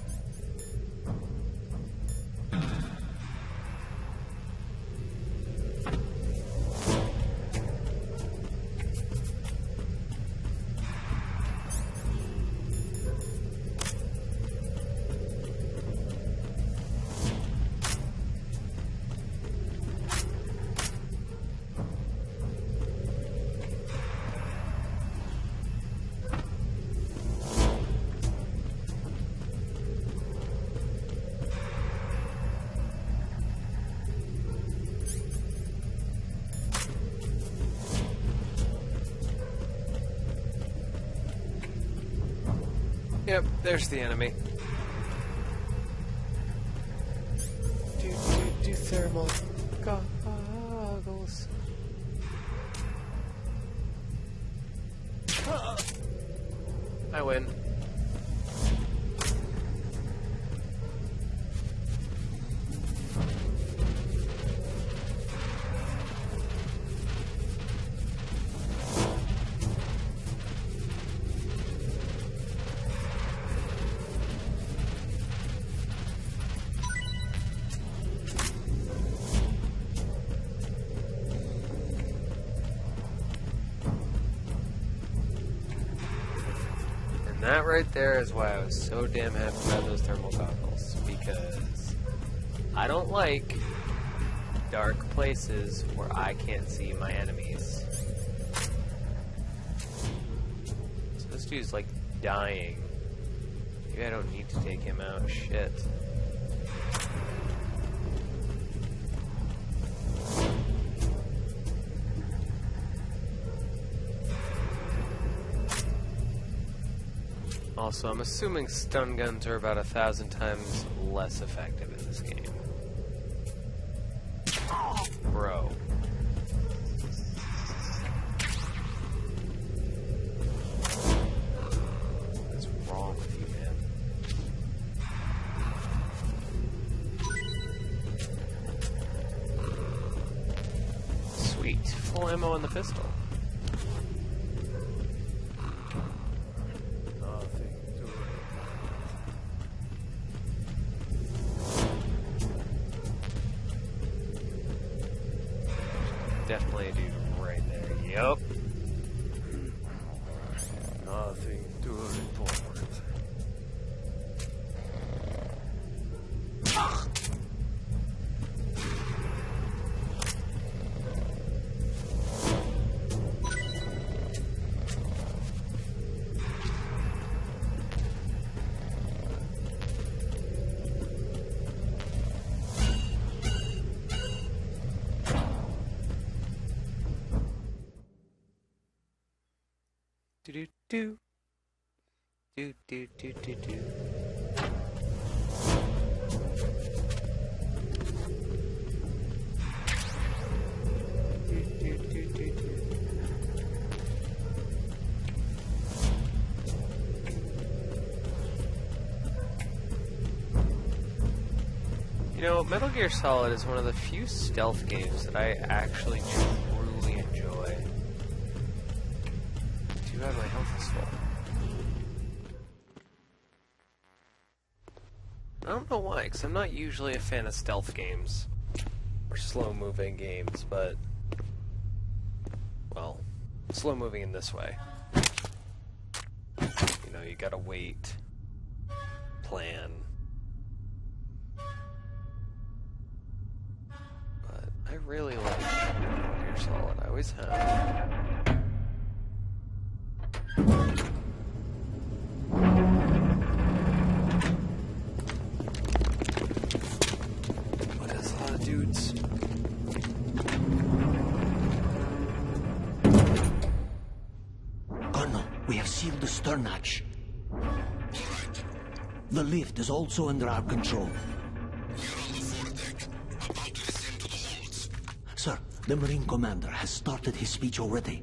Yep, there's the enemy. Do thermal goggles. I win. And that right there is why I was so damn happy about those thermal goggles, because I don't like dark places where I can't see my enemies. So this dude's like dying. Maybe I don't need to take him out. Shit. Also, I'm assuming stun guns are about 1,000 times less effective in this game. Bro. What's wrong with you, man? Sweet. Full ammo on the pistol. Definitely a dude right there. Yup. Nothing to report. Do do do do do do do. You know, Metal Gear Solid is one of the few stealth games that I actually truly enjoy. Too bad my health is full. I don't know why, because I'm not usually a fan of stealth games. Or slow-moving games, but... well, slow-moving in this way. You know, you gotta wait. Plan. But I really like Metal Gear Solid. I always have. Dudes. Colonel, we have sealed the stern hatch. The lift is also under our control. Sir, the Marine Commander has started his speech already.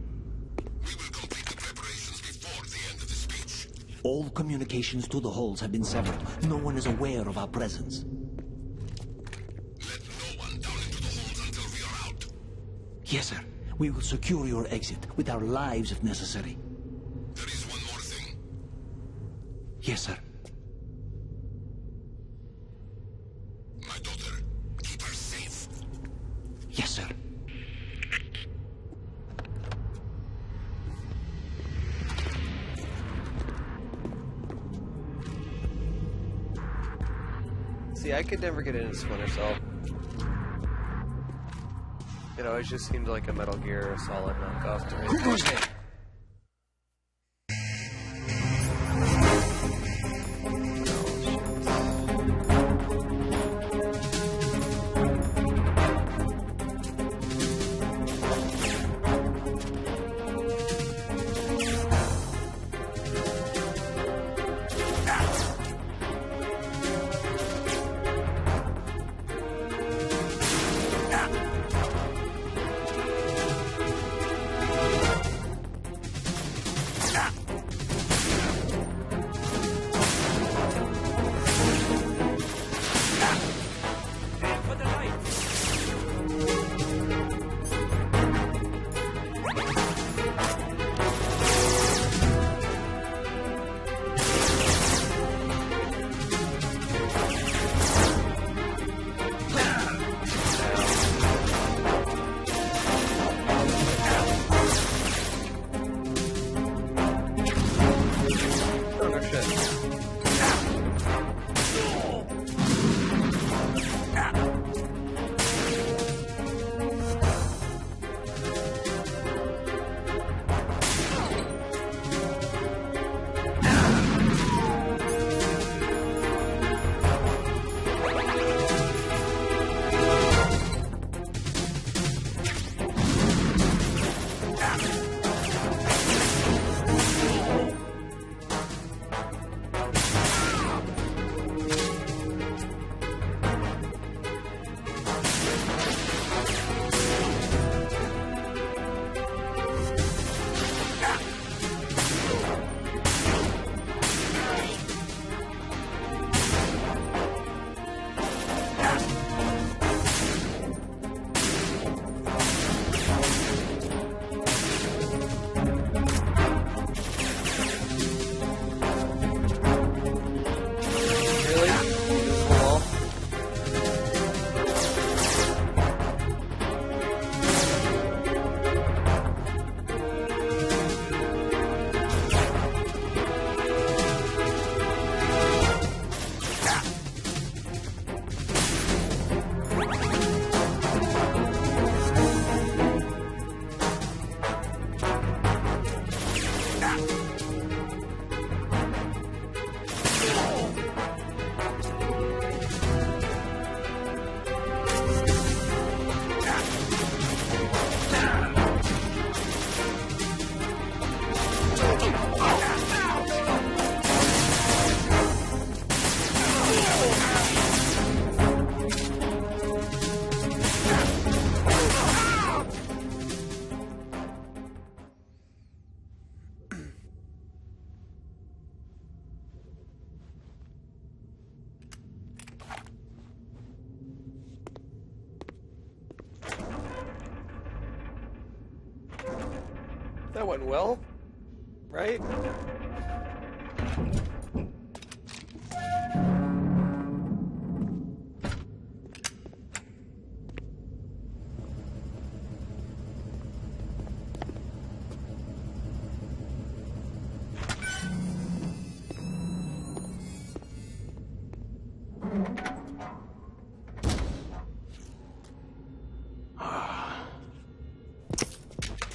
We will complete the preparations before the end of the speech. All communications to the hulls have been severed. No one is aware of our presence. Yes, sir. We will secure your exit with our lives if necessary. There is one more thing. Yes, sir. My daughter, keep her safe. Yes, sir. See, I could never get into Splinter Cell. It always just seemed like a Metal Gear Solid knockoff to me. Who goes there? That went well, right?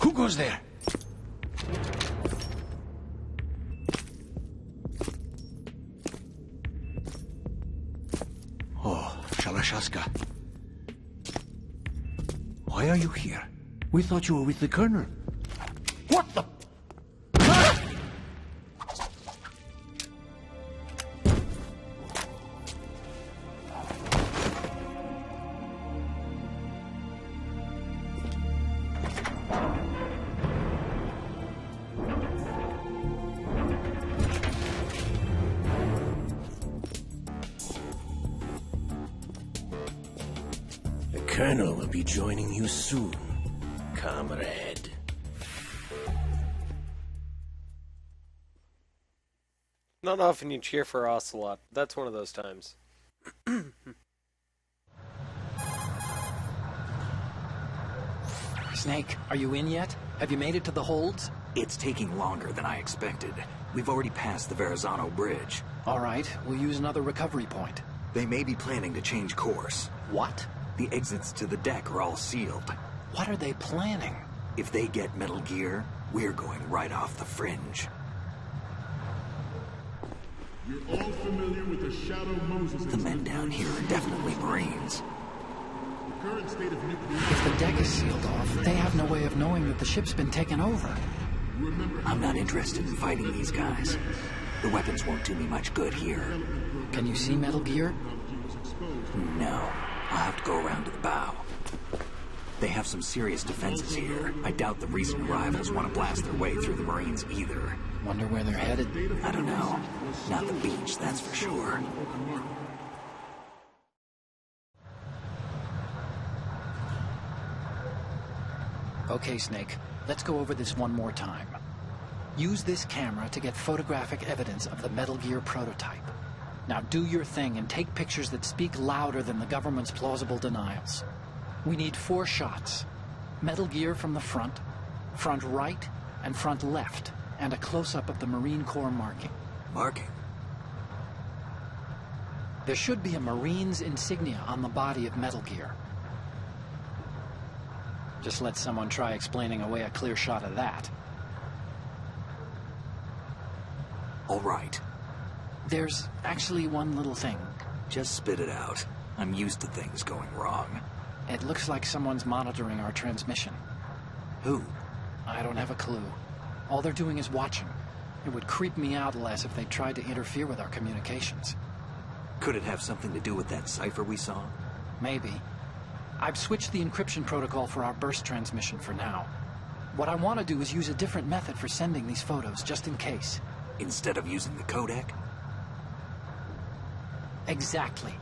Who goes there? Oh, Shalashaska. Why are you here? We thought you were with the Colonel. What the... The Colonel will be joining you soon, comrade. Not often you cheer for Ocelot. That's one of those times. Snake, are you in yet? Have you made it to the holds? It's taking longer than I expected. We've already passed the Verrazano Bridge. All right, we'll use another recovery point. They may be planning to change course. What? The exits to the deck are all sealed. What are they planning? If they get Metal Gear, we're going right off the fringe. You're all familiar with the Shadow Moses. The men down here are definitely Marines. The current state of nuclear... If the deck is sealed off, they have no way of knowing that the ship's been taken over. I'm not interested in fighting these guys. The weapons won't do me much good here. Can you see Metal Gear? No. I'll have to go around to the bow. They have some serious defenses here. I doubt the recent arrivals want to blast their way through the Marines either. Wonder where they're headed? I don't know. Not the beach, that's for sure. Okay, Snake. Let's go over this one more time. Use this camera to get photographic evidence of the Metal Gear prototype. Now do your thing and take pictures that speak louder than the government's plausible denials. We need 4 shots. Metal Gear from the front, front right, and front left, and a close-up of the Marine Corps marking. Marking? There should be a Marine's insignia on the body of Metal Gear. Just let someone try explaining away a clear shot of that. All right. There's actually one little thing. Just spit it out. I'm used to things going wrong. It looks like someone's monitoring our transmission. Who? I don't have a clue. All they're doing is watching. It would creep me out less if they tried to interfere with our communications. Could it have something to do with that cipher we saw? Maybe. I've switched the encryption protocol for our burst transmission for now. What I want to do is use a different method for sending these photos, just in case. Instead of using the codec? Exactly.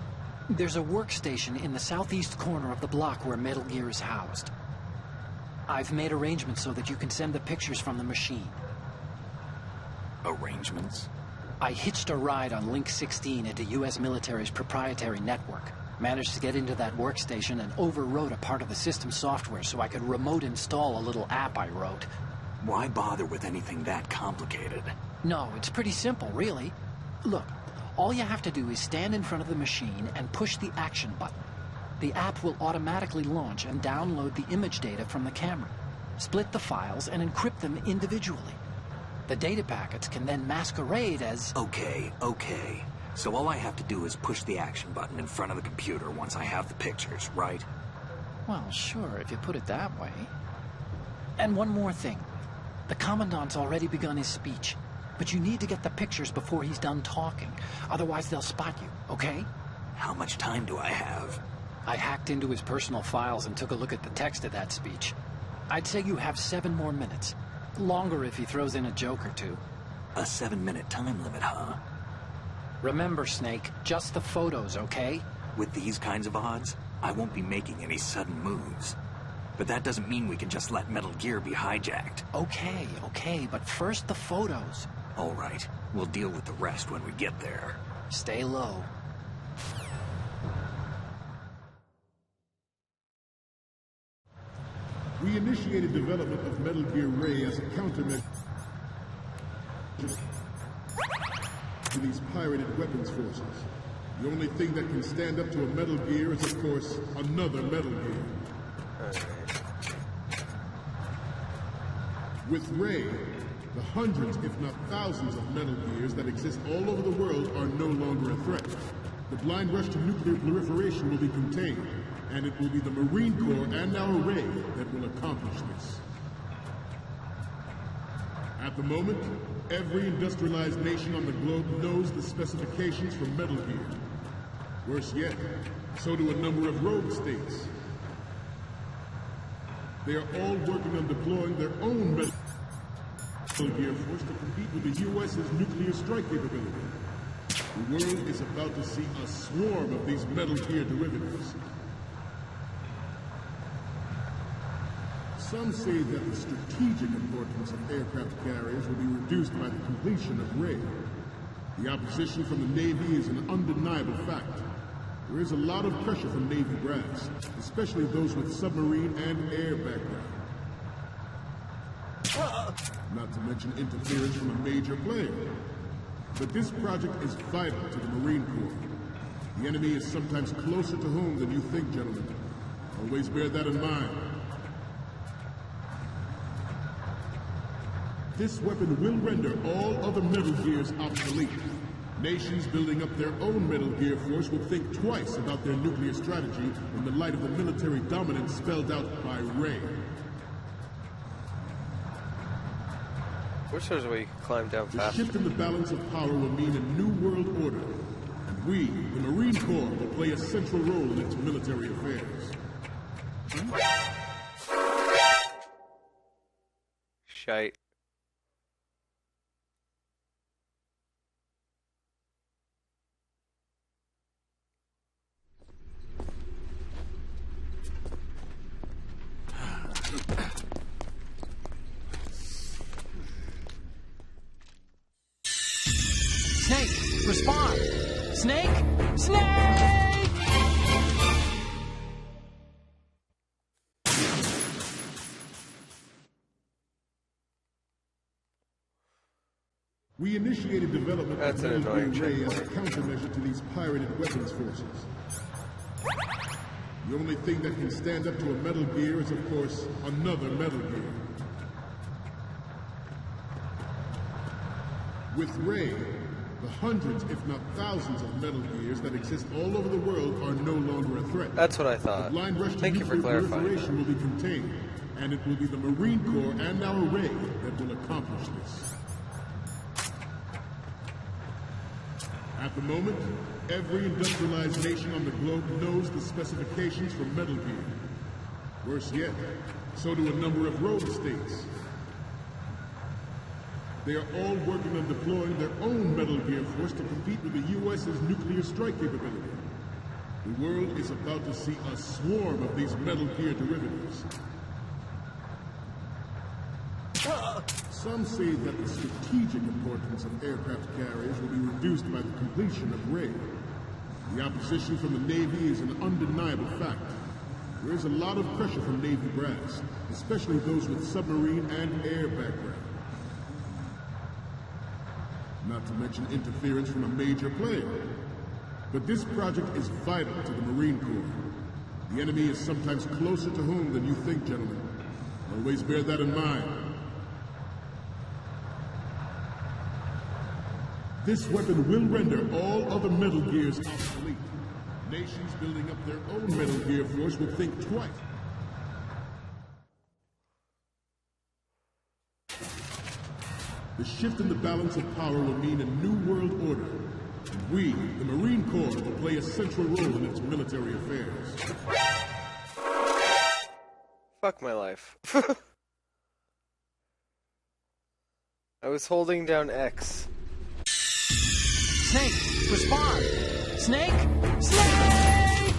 There's a workstation in the southeast corner of the block where Metal Gear is housed. I've made arrangements so that you can send the pictures from the machine. Arrangements? I hitched a ride on Link 16 into U.S. military's proprietary network. Managed to get into that workstation and overwrote a part of the system software so I could remote install a little app I wrote. Why bother with anything that complicated? No, it's pretty simple, really. Look, all you have to do is stand in front of the machine and push the action button. The app will automatically launch and download the image data from the camera, split the files, and encrypt them individually. The data packets can then masquerade as... Okay. So all I have to do is push the action button in front of the computer once I have the pictures, right? Well, sure, if you put it that way. And one more thing. The Commandant's already begun his speech, but you need to get the pictures before he's done talking. Otherwise, they'll spot you, okay? How much time do I have? I hacked into his personal files and took a look at the text of that speech. I'd say you have 7 more minutes. Longer if he throws in a joke or two. A 7-minute time limit, huh? Remember, Snake, just the photos, okay? With these kinds of odds, I won't be making any sudden moves. But that doesn't mean we can just let Metal Gear be hijacked. Okay, but first the photos. All right, we'll deal with the rest when we get there. Stay low. We initiated development of Metal Gear Ray as a countermeasure to these pirated weapons forces. The only thing that can stand up to a Metal Gear is, of course, another Metal Gear. With Ray, the hundreds, if not thousands, of Metal Gears that exist all over the world are no longer a threat. The blind rush to nuclear proliferation will be contained, and it will be the Marine Corps and our Ray that will accomplish this. At the moment, every industrialized nation on the globe knows the specifications for Metal Gear. Worse yet, so do a number of rogue states. They are all working on deploying their own Metal Gear force to compete with the U.S.'s nuclear strike capability. The world is about to see a swarm of these Metal Gear derivatives. Some say that the strategic importance of aircraft carriers will be reduced by the completion of Ray. The opposition from the Navy is an undeniable fact. There is a lot of pressure from Navy brass, especially those with submarine and air background. Not to mention interference from a major player. But this project is vital to the Marine Corps. The enemy is sometimes closer to home than you think, gentlemen. Always bear that in mind. This weapon will render all other Metal Gears obsolete. Nations building up their own Metal Gear force will think twice about their nuclear strategy in the light of the military dominance spelled out by Ray. Wish there was a way you could climb down fast. The shift in the balance of power will mean a new world order. And we, the Marine Corps, will play a central role in its military affairs. Shite. Snake, respond! Snake! Snake! We initiated development That's of an Metal Gear annoying Ray as a checkpoint. countermeasure to these pirated weapons forces. The only thing that can stand up to a Metal Gear is, of course, another Metal Gear. With Ray, the hundreds, if not thousands, of Metal Gears that exist all over the world are no longer a threat. That's what I thought. The blind rush to Thank you for nuclear clarifying. proliferation will be contained, and it will be the Marine Corps and our Ray that will accomplish this. At the moment, every industrialized nation on the globe knows the specifications for Metal Gear. Worse yet, so do a number of rogue states. They are all working on deploying their own Metal Gear force to compete with the U.S.'s nuclear strike capability. The world is about to see a swarm of these Metal Gear derivatives. Some say that the strategic importance of aircraft carriers will be reduced by the completion of Ray. The opposition from the Navy is an undeniable fact. There is a lot of pressure from Navy brass, especially those with submarine and air background. Not to mention interference from a major player. But this project is vital to the Marine Corps. The enemy is sometimes closer to home than you think, gentlemen. Always bear that in mind. This weapon will render all other Metal Gears obsolete. Nations building up their own Metal Gear force will think twice. The shift in the balance of power will mean a new world order. And we, the Marine Corps, will play a central role in its military affairs. Fuck my life. I was holding down X. Snake, respond! Snake! Snake!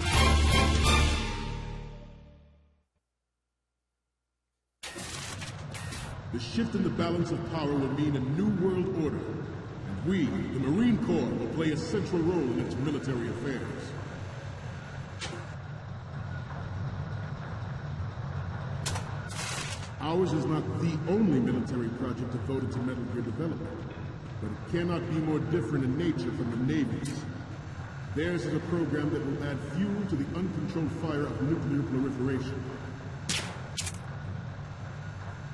The shift in the balance of power will mean a new world order, and we, the Marine Corps, will play a central role in its military affairs. Ours is not the only military project devoted to Metal Gear development, but it cannot be more different in nature from the Navy's. Theirs is a program that will add fuel to the uncontrolled fire of nuclear proliferation.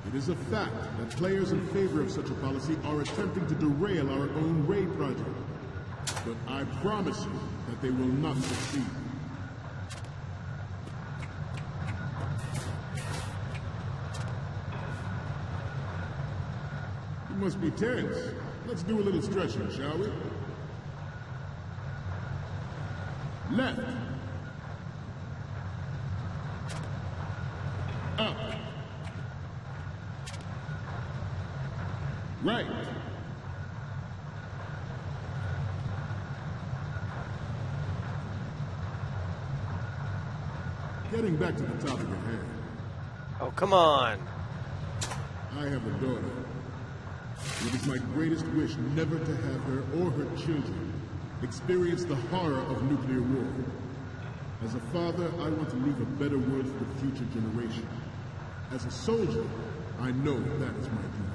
It is a fact that players in favor of such a policy are attempting to derail our own Ray project. But I promise you that they will not succeed. You must be tense. Let's do a little stretching, shall we? Left. Up. Right. Getting back to the topic at hand. Oh, come on. I have a daughter. It is my greatest wish never to have her or her children experience the horror of nuclear war. As a father, I want to leave a better world for the future generation. As a soldier, I know that is my duty.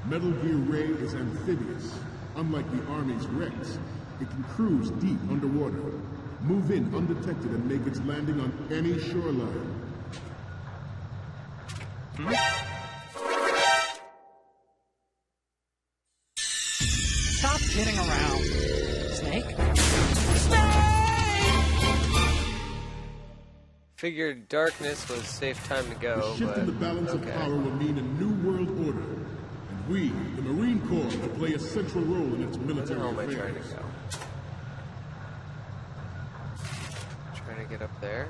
Metal Gear Ray is amphibious. Unlike the Army's Rex, it can cruise deep underwater, move in undetected, and make its landing on any shoreline. Stop kidding around. Snake? Figured darkness was safe time to go, The shift in the balance of power will mean a new world order, and we, the Marine Corps, will play a central role in its military Where am I trying to affairs. go? Trying to get up there.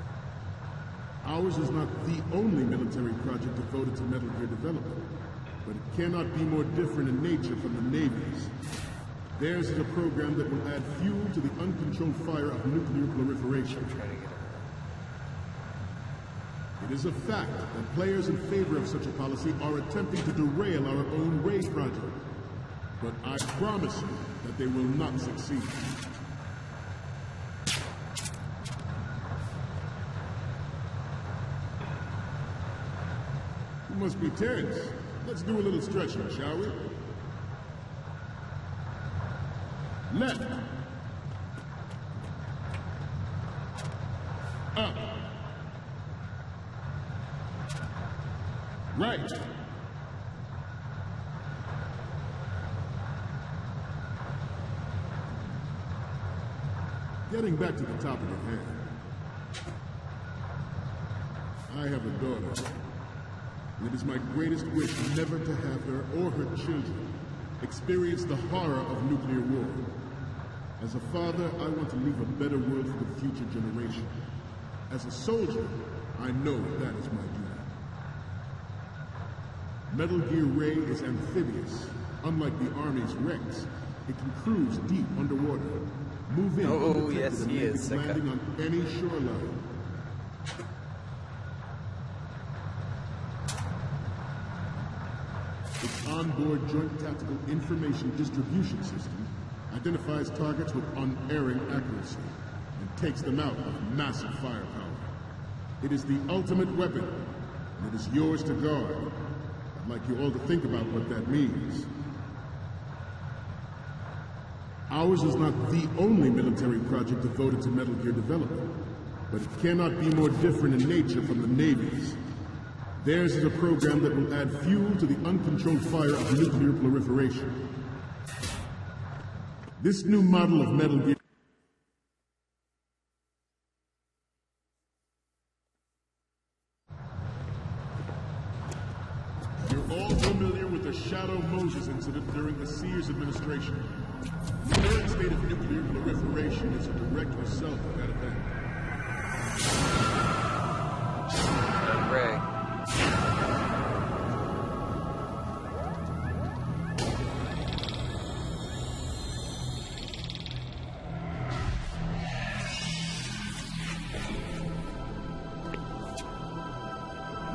Ours is not the only military project devoted to Metal Gear development, but it cannot be more different in nature from the Navy's. Theirs is a program that will add fuel to the uncontrolled fire of nuclear proliferation. It is a fact that players in favor of such a policy are attempting to derail our own Ray project. But I promise you that they will not succeed. You must be tense. Let's do a little stretching, shall we? Left. Up. Right. Getting back to the topic at hand. I have a daughter. It is my greatest wish never to have her or her children experience the horror of nuclear war. As a father, I want to leave a better world for the future generation. As a soldier, I know that is my duty. Metal Gear Ray is amphibious. Unlike the Army's Rex, it can cruise deep underwater, move in undetected, yes, and he make is, its Sika. landing on any shoreline. Its onboard Joint Tactical Information Distribution System identifies targets with unerring accuracy and takes them out with massive firepower. It is the ultimate weapon, and it is yours to guard. I'd like you all to think about what that means. Ours is not the only military project devoted to Metal Gear development, but it cannot be more different in nature from the Navy's. Theirs is a program that will add fuel to the uncontrolled fire of nuclear proliferation. This new model of Metal Gear You're all familiar with the Shadow Moses incident during the Sears administration. The current state of nuclear proliferation is a direct result of that event. Ray.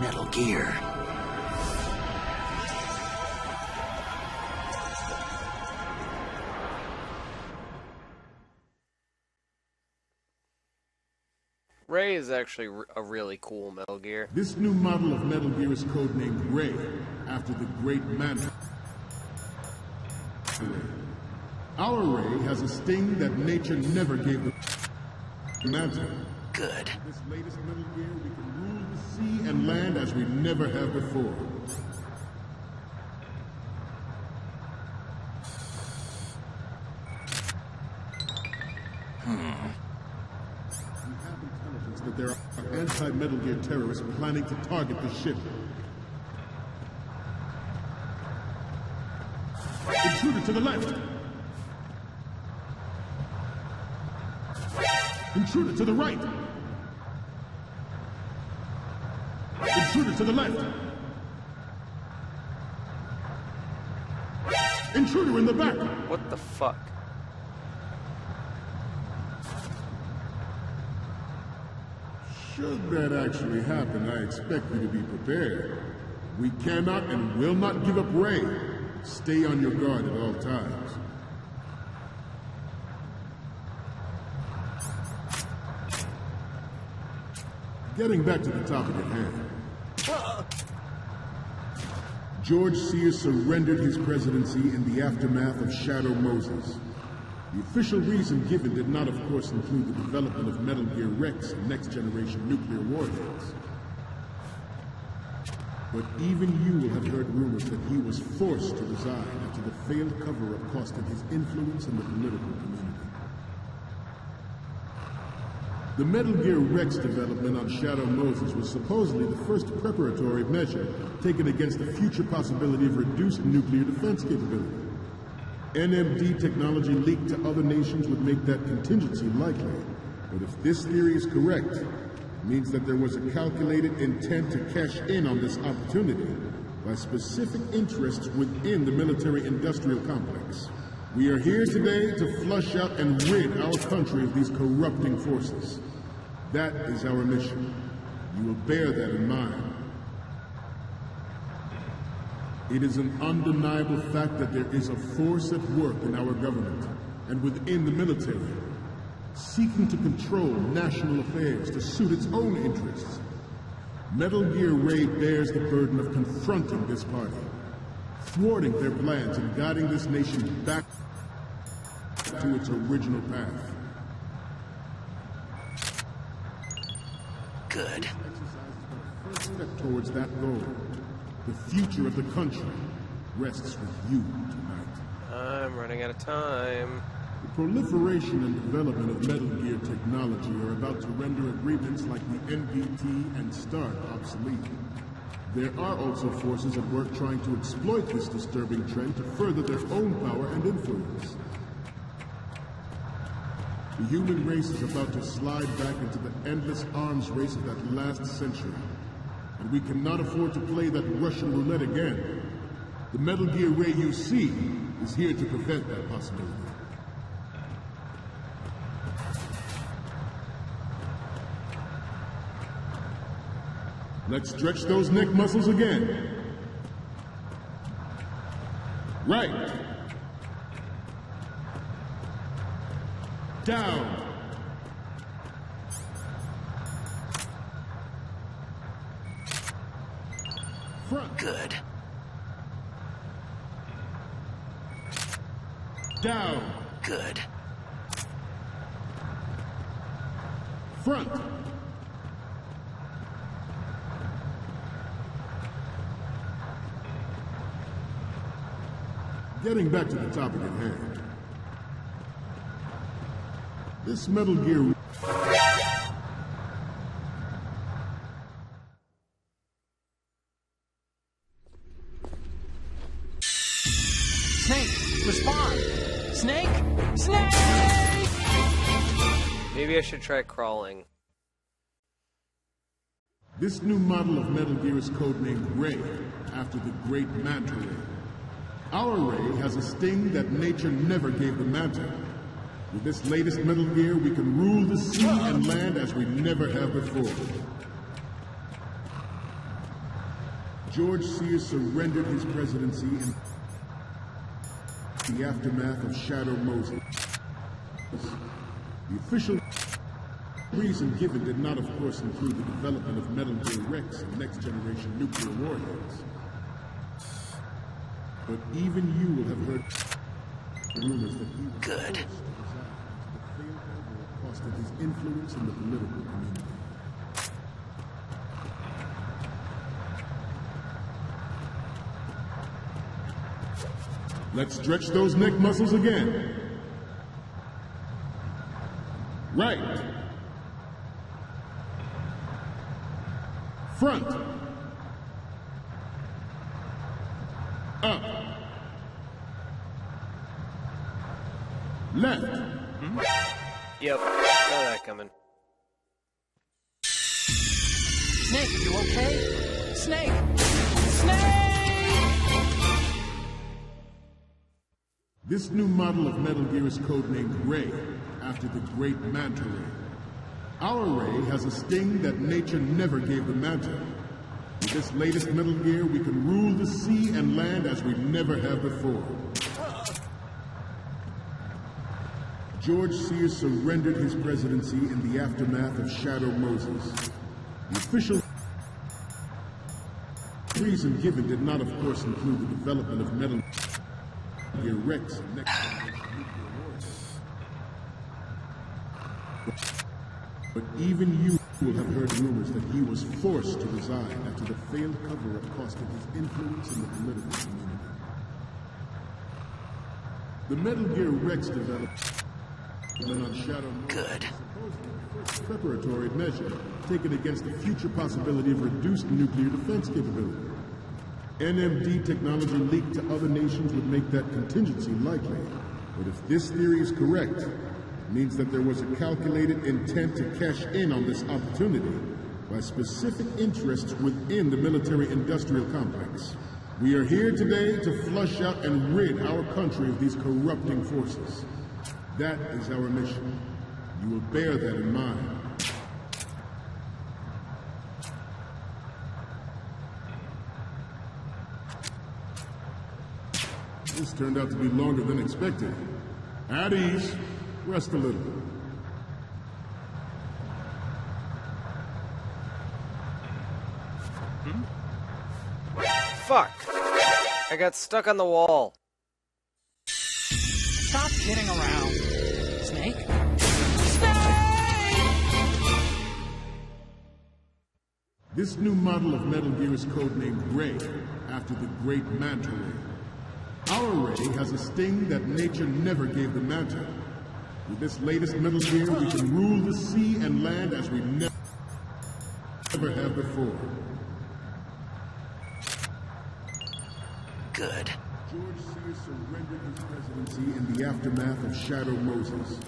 Metal Gear. Ray is actually a really cool Metal Gear. This new model of Metal Gear is codenamed Ray, after the great Manta Ray. Our Ray has a sting that nature never gave the Manta. Good. This latest Metal Gear, we can rule the sea and land as we never have before. That there are anti-Metal Gear terrorists planning to target the ship. Intruder to the left! Intruder to the right! Intruder to the left! Intruder in the back! What the fuck? Should that actually happen, I expect you to be prepared. We cannot and will not give up Ray. Stay on your guard at all times. Getting back to the topic at hand. George Sears surrendered his presidency in the aftermath of Shadow Moses. The official reason given did not, of course, include the development of Metal Gear Rex and next-generation nuclear warheads. But even you will have heard rumors that he was forced to resign after the failed cover-up costed his influence in the political community. The Metal Gear Rex development on Shadow Moses was supposedly the first preparatory measure taken against the future possibility of reduced nuclear defense capability. NMD technology leaked to other nations would make that contingency likely. But if this theory is correct, it means that there was a calculated intent to cash in on this opportunity by specific interests within the military-industrial complex. We are here today to flush out and rid our country of these corrupting forces. That is our mission. You will bear that in mind. It is an undeniable fact that there is a force at work in our government and within the military, seeking to control national affairs to suit its own interests. Metal Gear Ray bears the burden of confronting this party, thwarting their plans and guiding this nation back to its original path. Good. First step towards that goal. The future of the country rests with you tonight. I'm running out of time. The proliferation and development of Metal Gear technology are about to render agreements like the NPT and START obsolete. There are also forces at work trying to exploit this disturbing trend to further their own power and influence. The human race is about to slide back into the endless arms race of that last century. And we cannot afford to play that Russian roulette again. The Metal Gear Ray you see is here to prevent that possibility. Let's stretch those neck muscles again. Right. Down. Front. Good. Down. Good. Front. Getting back to the topic at hand. This Metal Gear... Snake, respond! Snake! Snake! Maybe I should try crawling. This new model of Metal Gear is codenamed Ray, after the great Manta Ray. Our Ray has a sting that nature never gave the Manta. With this latest Metal Gear, we can rule the sea and land as we never have before. George Sears surrendered his presidency in the aftermath of Shadow Moses. The official... reason given did not, of course, include the development of Metal Gear Rex and next-generation nuclear warheads. But even you will have heard rumors that he was Good. costed his influence in the political community. Let's stretch those neck muscles again. Right. Front. Up. Left. Yep, saw that coming. Snake, you okay? Snake! Snake! This new model of Metal Gear is codenamed Ray, after the great Manta Ray. Our Ray has a sting that nature never gave the Manta. With this latest Metal Gear, we can rule the sea and land as we never have before. George Sears surrendered his presidency in the aftermath of Shadow Moses. The official reason given did not, of course, include the development of Metal Gear Rex and next-generation nuclear warheads. But even you will have heard rumors that he was forced to resign after the failed cover-up costed his influence in the political community. The Metal Gear Rex developed on Shadow Good. First preparatory measure taken against the future possibility of reduced nuclear defense capability. NMD technology leaked to other nations would make that contingency likely. But if this theory is correct, it means that there was a calculated intent to cash in on this opportunity by specific interests within the military-industrial complex. We are here today to flush out and rid our country of these corrupting forces. That is our mission. You will bear that in mind. This turned out to be longer than expected. At ease. Rest a little. Fuck! I got stuck on the wall. Stop kidding around. Snake? This new model of Metal Gear is codenamed Ray, after the great Manta Ray. Our Ray has a sting that nature never gave the Manta. With this latest Metal Gear, we can rule the sea and land as we never have before. Good. George Sears surrendered his presidency in the aftermath of Shadow Moses.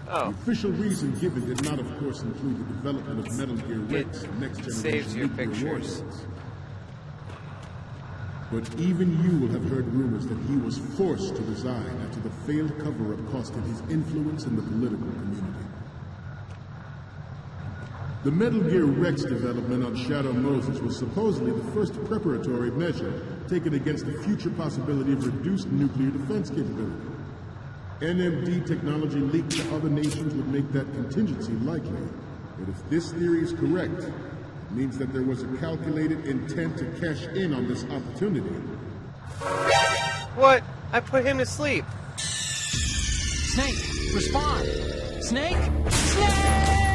Oh. The official reason given did not, of course, include the development of Metal Gear Rex and next-generation nuclear warheads. But even you will have heard rumors that he was forced to resign after the failed cover-up costed his influence in the political community. The Metal Gear Rex development on Shadow Moses was supposedly the first preparatory measure taken against the future possibility of reduced nuclear defense capability. NMD technology leaked to other nations would make that contingency likely. But if this theory is correct, it means that there was a calculated intent to cash in on this opportunity. What? I put him to sleep. Snake, respond! Snake? Snake!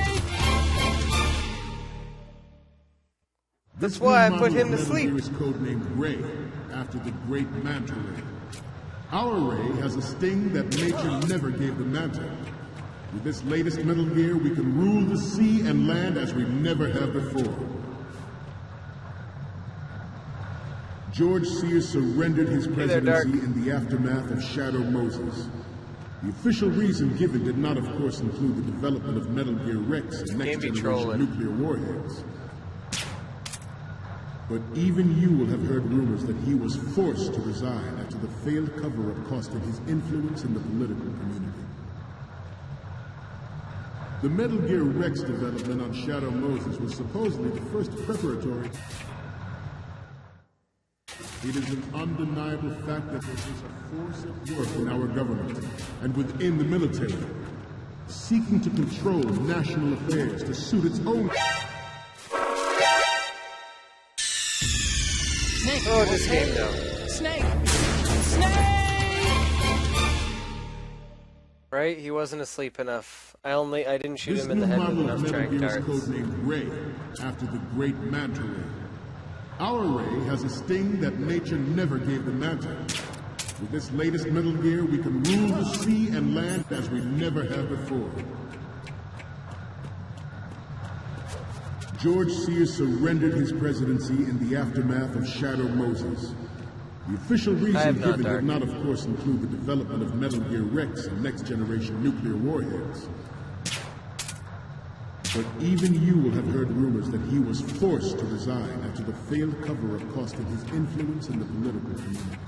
That's why I put him to sleep. This new model of Metal Gear is codenamed Ray, after the great Manta Ray. Our Ray has a sting that nature never gave the Manta. With this latest Metal Gear, we can rule the sea and land as we never have before. George Sears surrendered his presidency in the aftermath of Shadow Moses. The official reason given did not, of course, include the development of Metal Gear Rex and next-generation nuclear warheads. But even you will have heard rumors that he was forced to resign after the failed cover-up costed his influence in the political community. The Metal Gear Rex development on Shadow Moses was supposedly the first preparatory. It is an undeniable fact that there is a force at work in our government and within the military. seeking to control national affairs to suit its own... Snake! Oh, this game now. Snake! Snake! Right? He wasn't asleep enough. I didn't shoot him in the This head new with model of enough Metal trank Gear is darts. codenamed Ray, after the great Manta Ray. Our Ray has a sting that nature never gave the Manta. With this latest Metal Gear, we can rule the sea and land as we never have before. George Sears surrendered his presidency in the aftermath of Shadow Moses. The official reason given did not, of course, include the development of Metal Gear Rex and next-generation nuclear warheads. But even you will have heard rumors that he was forced to resign after the failed cover-up costing his influence in the political community.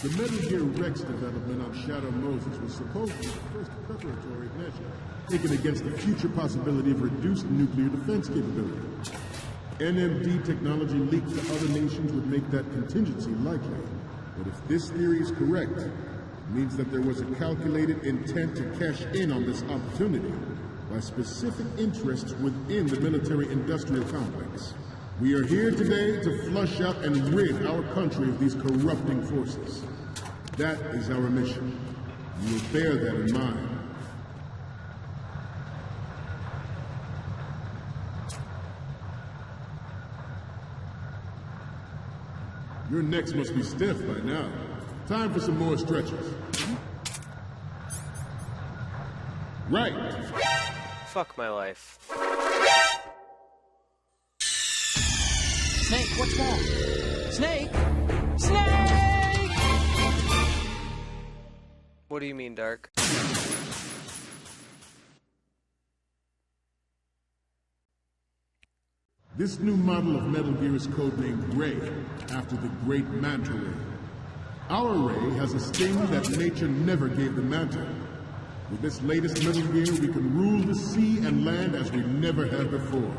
The Metal Gear Rex development on Shadow Moses was supposedly the first preparatory measure taken against the future possibility of reduced nuclear defense capability. NMD technology leaked to other nations would make that contingency likely. But if this theory is correct, it means that there was a calculated intent to cash in on this opportunity by specific interests within the military-industrial complex. We are here today to flush out and rid our country of these corrupting forces. That is our mission. You will bear that in mind. Your necks must be stiff by now. Time for some more stretches. Right. Fuck my life. Snake, what's wrong? Snake! Snake! What do you mean, Dark? This new model of Metal Gear is codenamed Ray, after the great Manta Ray. Our Ray has a sting that nature never gave the Manta. With this latest Metal Gear, we can rule the sea and land as we never have before.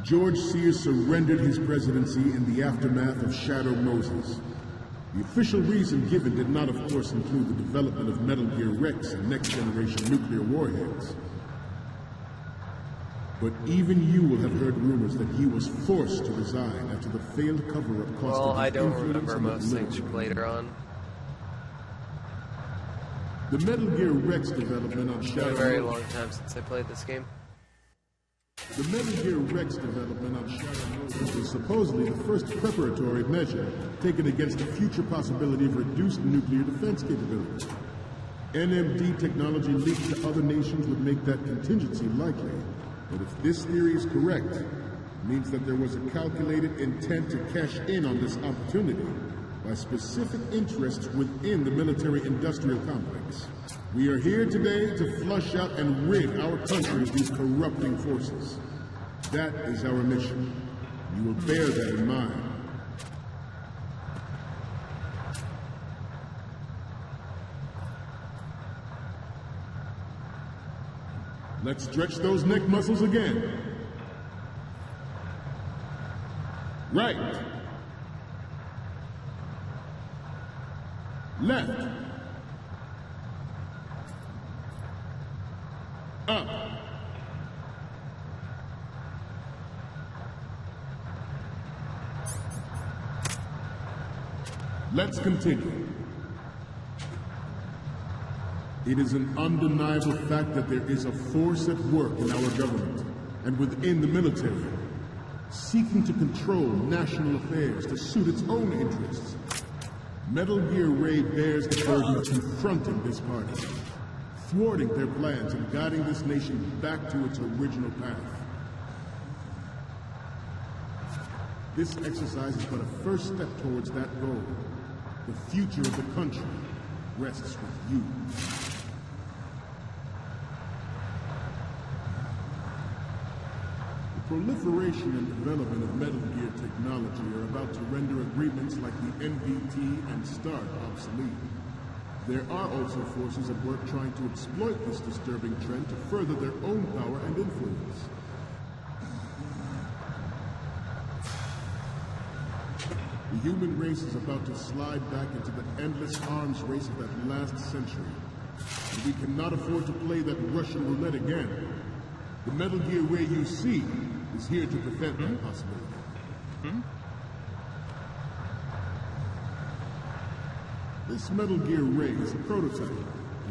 George Sears surrendered his presidency in the aftermath of Shadow Moses. The official reason given did not, of course, include the development of Metal Gear Rex and next-generation nuclear warheads. But even you will have heard rumors that he was forced to resign after the failed cover-up cost Well, him I don't influence remember in the most things political from later on. The Metal Gear Rex development on It's been Shadow a very Moses. long time since I played this game. The Metal Gear Rex development on Shadow Moses was supposedly the first preparatory measure taken against the future possibility of reduced nuclear defense capability. NMD technology leaked to other nations would make that contingency likely. But if this theory is correct, it means that there was a calculated intent to cash in on this opportunity by specific interests within the military-industrial complex. We are here today to flush out and rid our country of these corrupting forces. That is our mission. You will bear that in mind. Let's stretch those neck muscles again. Right. Left. Up. Let's continue. It is an undeniable fact that there is a force at work in our government and within the military, seeking to control national affairs to suit its own interests. Metal Gear Ray bears the burden of confronting this party, thwarting their plans and guiding this nation back to its original path. This exercise is but a first step towards that goal. The future of the country rests with you. The proliferation and development of Metal Gear technology are about to render agreements like the NVT and START obsolete. There are also forces at work trying to exploit this disturbing trend to further their own power and influence. We human race is about to slide back into the endless arms race of that last century. And we cannot afford to play that Russian roulette again. The Metal Gear Ray you see is here to prevent that possibility. This Metal Gear Ray is a prototype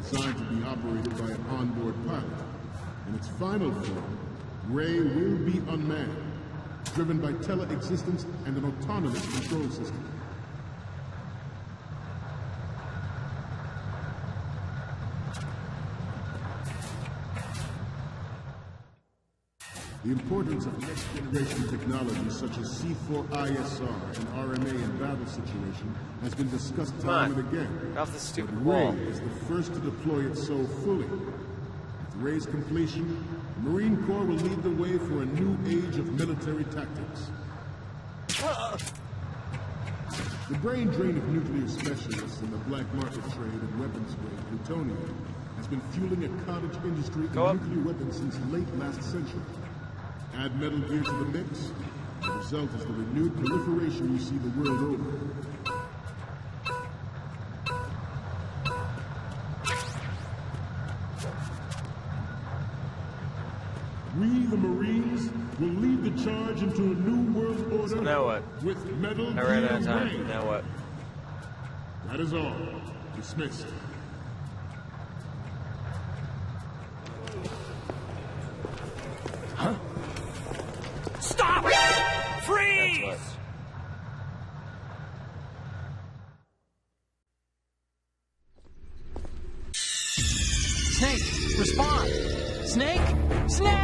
designed to be operated by an onboard pilot. In its final form, Ray will be unmanned, driven by tele-existence and an autonomous control system. The importance of next-generation technologies such as C4ISR and RMA in battle situation has been discussed time and again. Off the stupid but wall. Ray is the first to deploy it so fully. With Ray's completion, the Marine Corps will lead the way for a new age of military tactics. The brain drain of nuclear specialists in the black market trade in weapons grade plutonium has been fueling a cottage industry in nuclear weapons since late last century. Add Metal Gear to the mix, the result is the renewed proliferation we see the world over. We, the Marines, will lead the charge into a new world order. So now what? With Metal I ran out of Gear time. Ray. Now what? That is all. Dismissed. Huh? Stop! Freeze! That's what. Snake, respond! Snake! Snake!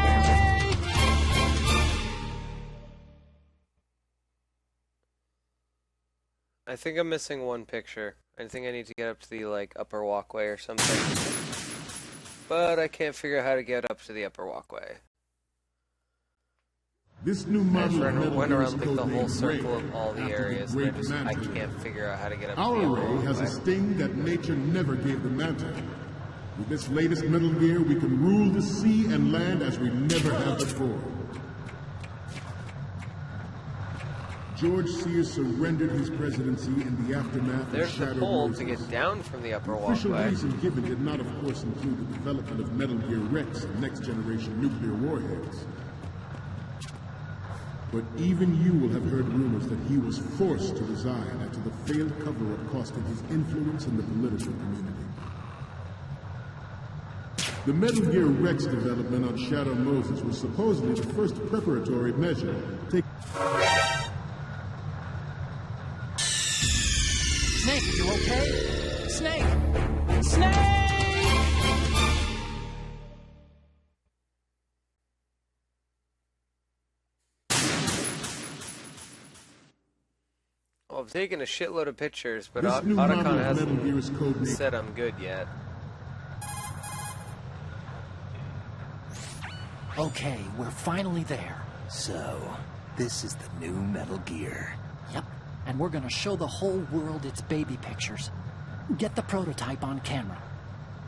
I think I'm missing one picture. I think I need to get up to the, like, upper walkway or something. But I can't figure out how to get up to the upper walkway. This new model of Metal went Gear around is like the whole codenamed circle Ray, of all the after areas, and great I Manta. can't figure out how to get up Our to the Ray upper has a walkway. sting that nature never gave the Manta. With this latest Metal Gear, we can rule the sea and land as we never have before. George Sears surrendered his presidency in the aftermath There's of the Shadow pole Moses. to get down from the upper Official walkway. reason given did not, of course, include the development of Metal Gear Rex and next-generation nuclear warheads. But even you will have heard rumors that he was forced to resign after the failed cover-up costing his influence in the political community. The Metal Gear Rex development on Shadow Moses was supposedly the first preparatory measure taken. Snake, you okay? Snake! Snake! Well, I've taken a shitload of pictures, but This new model Otacon of Metal Gear is hasn't codenamed said I'm good yet. Okay, we're finally there. So, this is the new Metal Gear. Yep, and we're gonna show the whole world its baby pictures. Get the prototype on camera.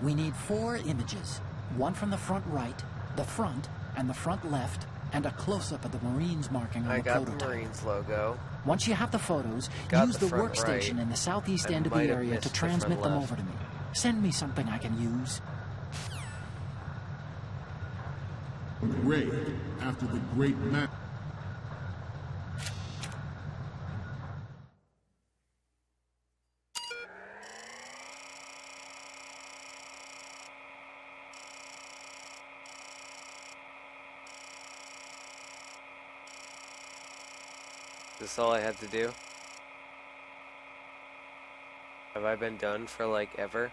We need 4 images. One from the front right, the front, and the front left, and a close-up of the Marines marking on I the got prototype. the Marines logo. Once you have the photos, Got use the the front workstation right. in the southeast I end of the might have area missed to the front transmit them left. over to me. Send me something I can use. Ray after the great man. Is this all I had to do? Have I been done for, like, ever?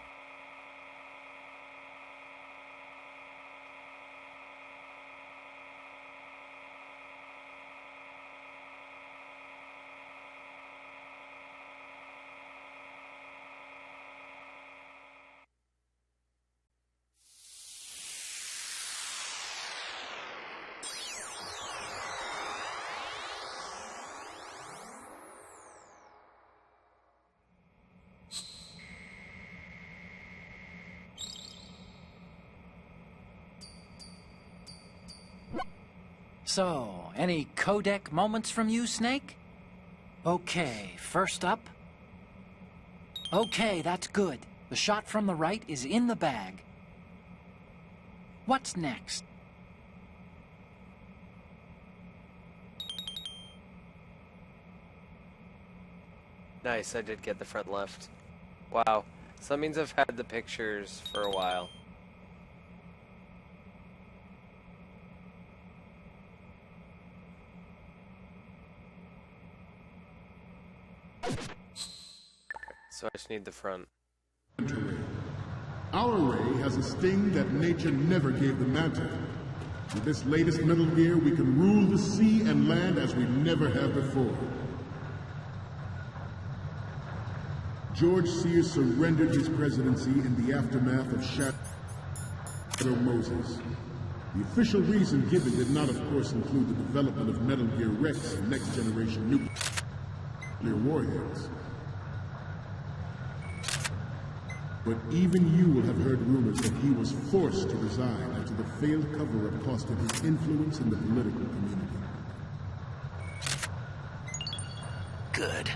So, any codec moments from you, Snake? Okay, first up. Okay, that's good. The shot from the right is in the bag. What's next? Nice, I did get the front left. Wow, so that means I've had the pictures for a while. So I just need the front. Our ray has a sting that nature never gave the Manta. With this latest Metal Gear, we can rule the sea and land as we never have before. George Sears surrendered his presidency in the aftermath of Shadow Moses. The official reason given did not, of course, include the development of Metal Gear Rex and next-generation nuclear warheads. But even you will have heard rumors that he was forced to resign after the failed cover-up cost him his influence in the political community. Good.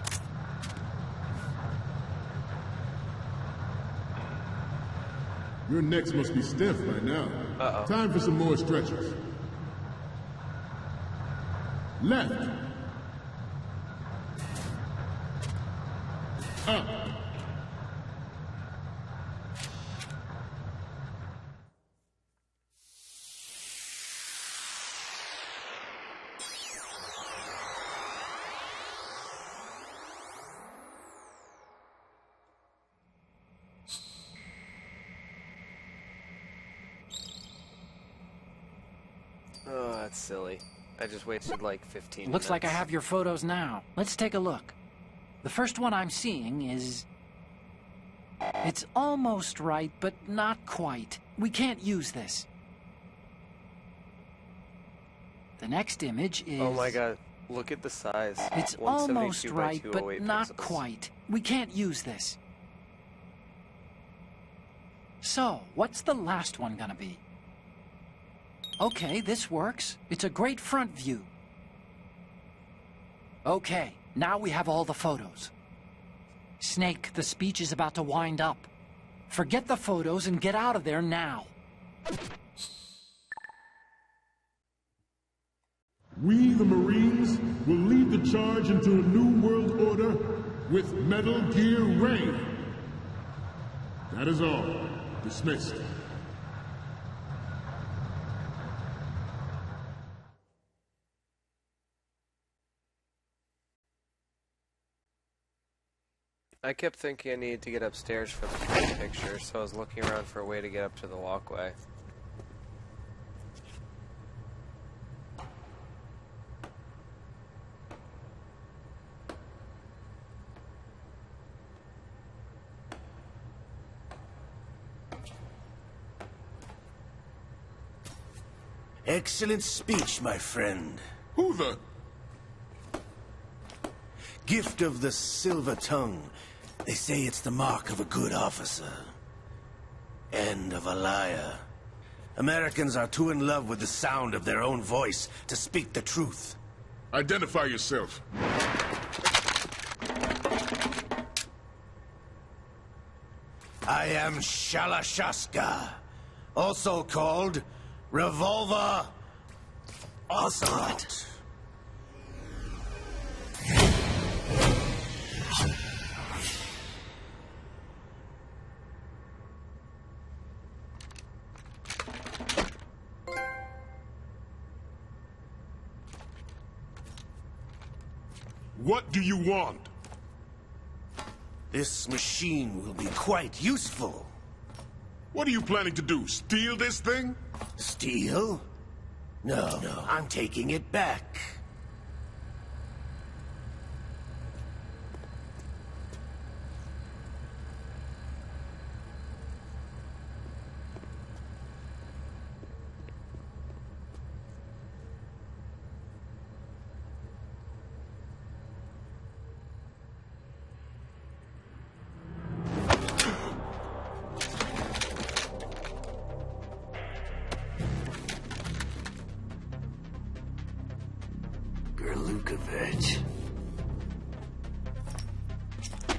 Your necks must be stiff by now. Uh-oh. Time for some more stretches. Left. Up. Oh, that's silly. I just wasted like 15 minutes. Looks like I have your photos now. Let's take a look. The first one I'm seeing is... It's almost right, but not quite. We can't use this. The next image is... Oh my god, look at the size. It's 172 almost by right, but 208 not pixels. quite. We can't use this. So, what's the last one gonna be? Okay, this works. It's a great front view. Okay, now we have all the photos. Snake, the speech is about to wind up. Forget the photos and get out of there now. We, the Marines, will lead the charge into a new world order with Metal Gear Ray. That is all. Dismissed. I kept thinking I needed to get upstairs for the front picture, so I was looking around for a way to get up to the walkway. Excellent speech, my friend. Who the... Gift of the silver tongue. They say it's the mark of a good officer. And of a liar. Americans are too in love with the sound of their own voice to speak the truth. Identify yourself. I am Shalashaska, also called Revolver Ocelot. What do you want? This machine will be quite useful. What are you planning to do? Steal this thing? Steal? No, I'm taking it back.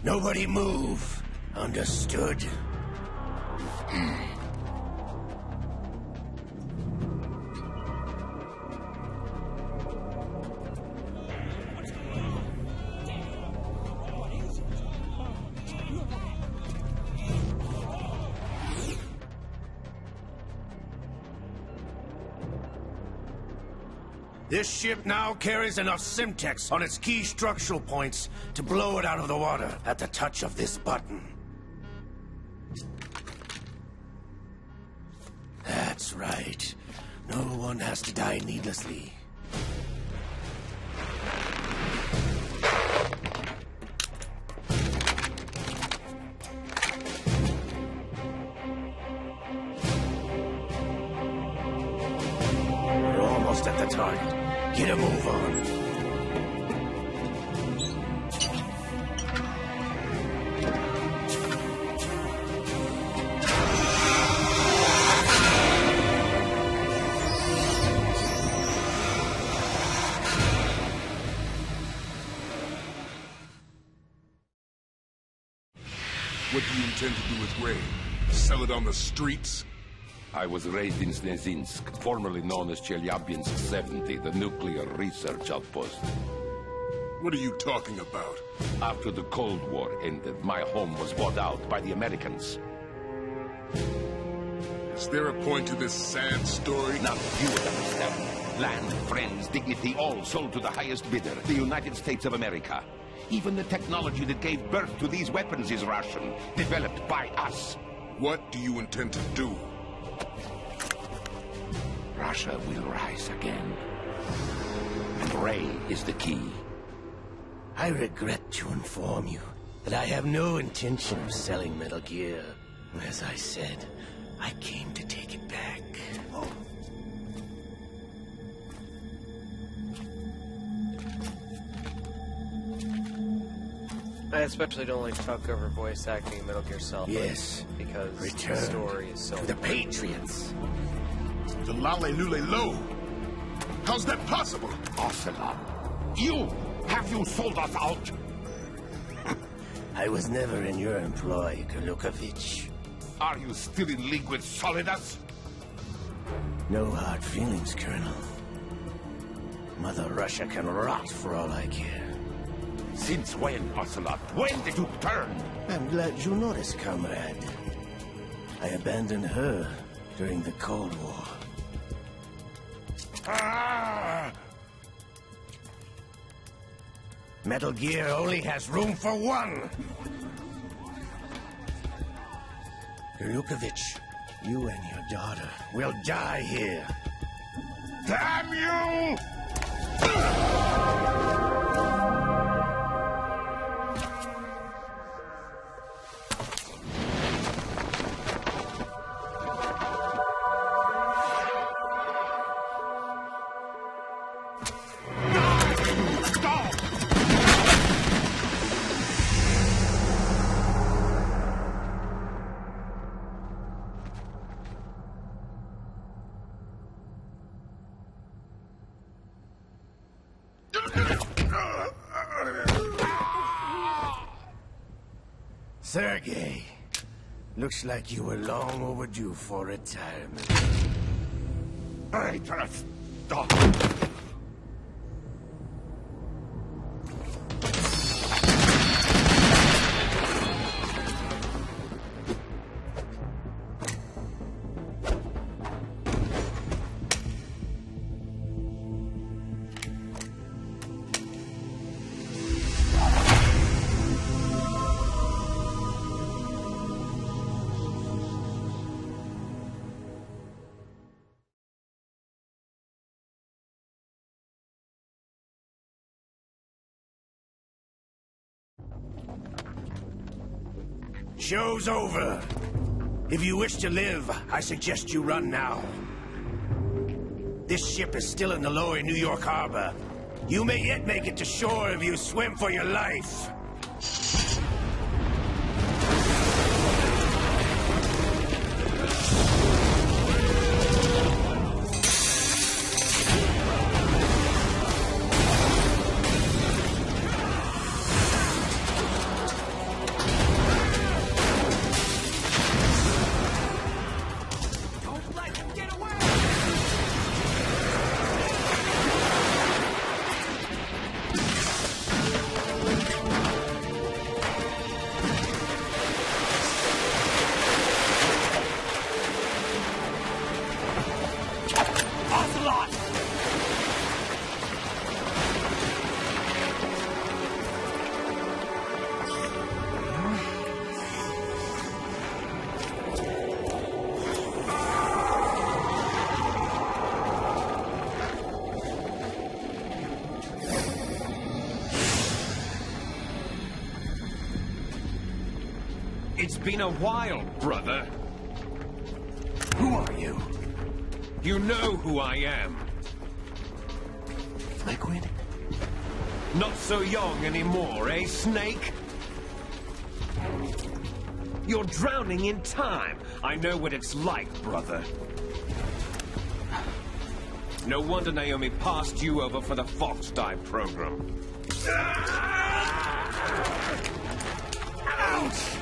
Nobody move. Understood? This ship now carries enough Simtex on its key structural points to blow it out of the water at the touch of this button. That's right. No one has to die needlessly. We're almost at the target. Get a move on. What do you intend to do with Ray? Sell it on the streets? I was raised in Snezinsk, formerly known as Chelyabinsk 70, the nuclear research outpost. What are you talking about? After the Cold War ended, my home was bought out by the Americans. Is there a point to this sad story? None of you would understand. Land, friends, dignity, all sold to the highest bidder, the United States of America. Even the technology that gave birth to these weapons is Russian, developed by us. What do you intend to do? Russia will rise again. And Ray is the key. I regret to inform you that I have no intention of selling Metal Gear. As I said, I came to take it back. I especially don't like to talk over voice acting in Metal Gear Solid. Yes. Because Return the story is so... to the Patriots. The Lale Lule Lo. How's that possible? Ocelot, have you sold us out? I was never in your employ, Kurlukovich. Are you still in league with Solidus? No hard feelings, Colonel. Mother Russia can rot for all I care. Since when, Ocelot? When did you turn? I'm glad you noticed, comrade. I abandoned her during the Cold War. Ah! Metal Gear only has room for one! Kurlukovich, you and your daughter will die here. Damn you! Sergei, looks like you were long overdue for retirement. Traitorous dog! Show's over. If you wish to live, I suggest you run now. This ship is still in the lower New York harbor. You may yet make it to shore if you swim for your life. It's been a while, brother. Who are you? You know who I am. Liquid? Not so young anymore, eh, Snake? You're drowning in time. I know what it's like, brother. No wonder Naomi passed you over for the Fox Dive program. Ouch!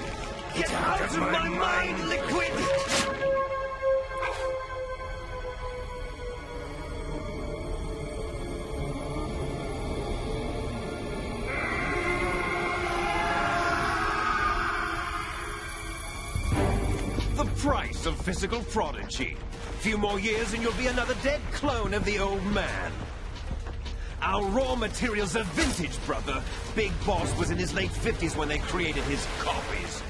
Get out of my mind, Liquid! The price of physical prodigy. Few more years and you'll be another dead clone of the old man. Our raw materials are vintage, brother. Big Boss was in his late 50s when they created his copies.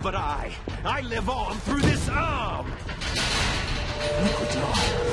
But I live on through this arm! Liquid's arm.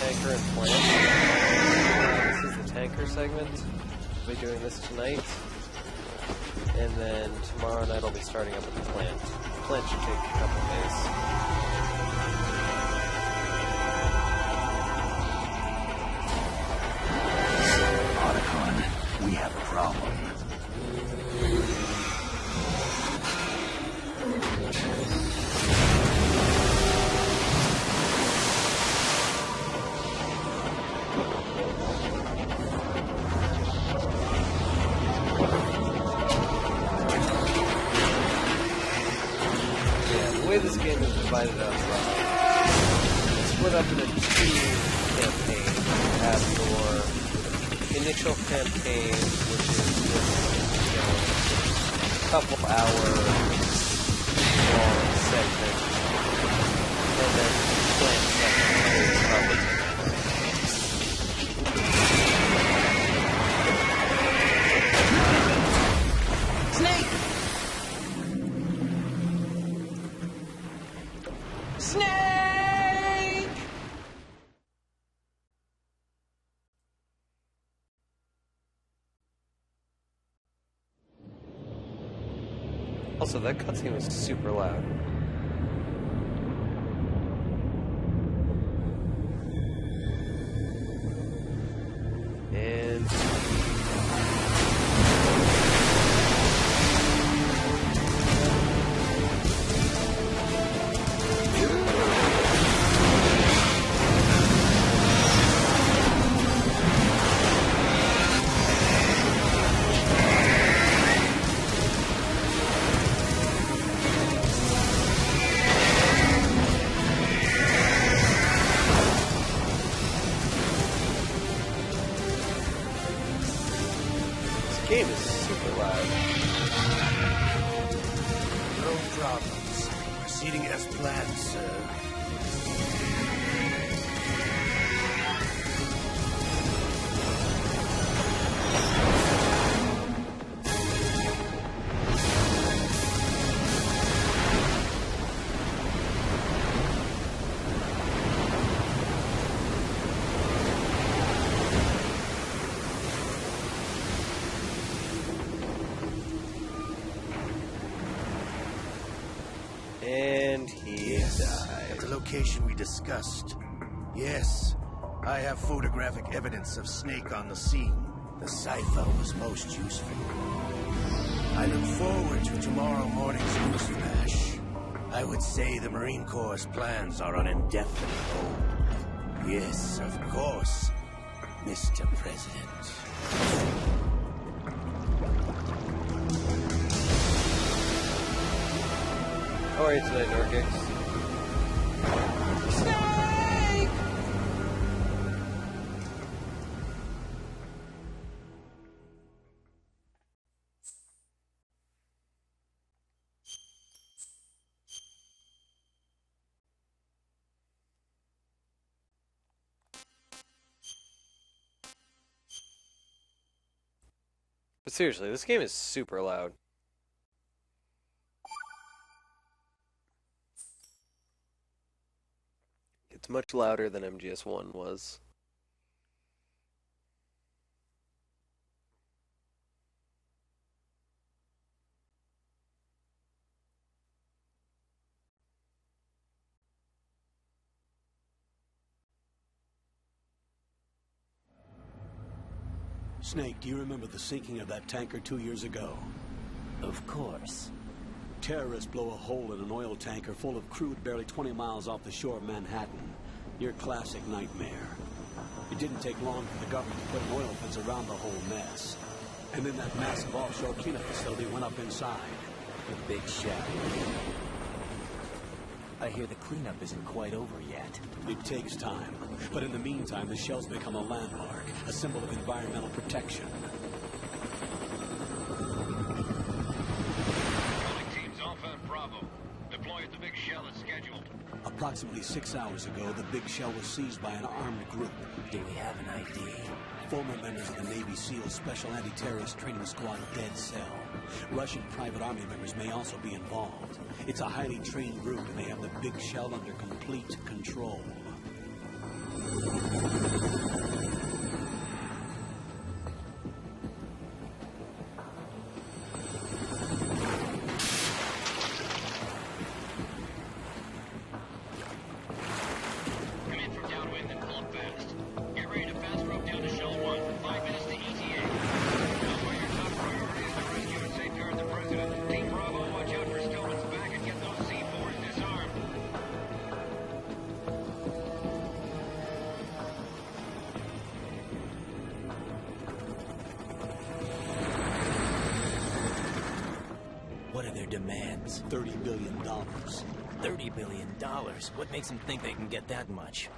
Tanker and Plant. This is the Tanker segment. We'll be doing this tonight. And then tomorrow night I'll be starting up with the Plant. The Plant should take a couple days. Otacon, we have a problem. The way this game is divided up, it's split up into two campaigns. You have your initial campaign, which is this, couple hour long segment, and then the Plant segment is probably 10 Snake! Also, that cutscene was super loud. And... game is super loud. No problems. Proceeding as planned, sir. And he died. At the location we discussed. Yes, I have photographic evidence of Snake on the scene. The cipher was most useful. I look forward to tomorrow morning's news flash. I would say the Marine Corps' plans are on indefinite hold. Yes, of course, Mr. President. How are you today, Norkix? Snake! But seriously, this game is super loud. It's much louder than MGS1 was. Snake, do you remember the sinking of that tanker 2 years ago? Of course. Terrorists blow a hole in an oil tanker full of crude barely 20 miles off the shore of Manhattan. Your classic nightmare. It didn't take long for the government to put an oil fence around the whole mess. And then that massive offshore cleanup facility went up inside. The big shell. I hear the cleanup isn't quite over yet. It takes time. But in the meantime, the shell's become a landmark, a symbol of environmental protection. Approximately 6 hours ago, the Big Shell was seized by an armed group. Do we have an ID? Former members of the Navy SEAL Special Anti-Terrorist Training Squad Dead Cell. Russian private army members may also be involved. It's a highly trained group, and they have the Big Shell under complete control. What are their demands? $30 billion. $30 billion? What makes them think they can get that much?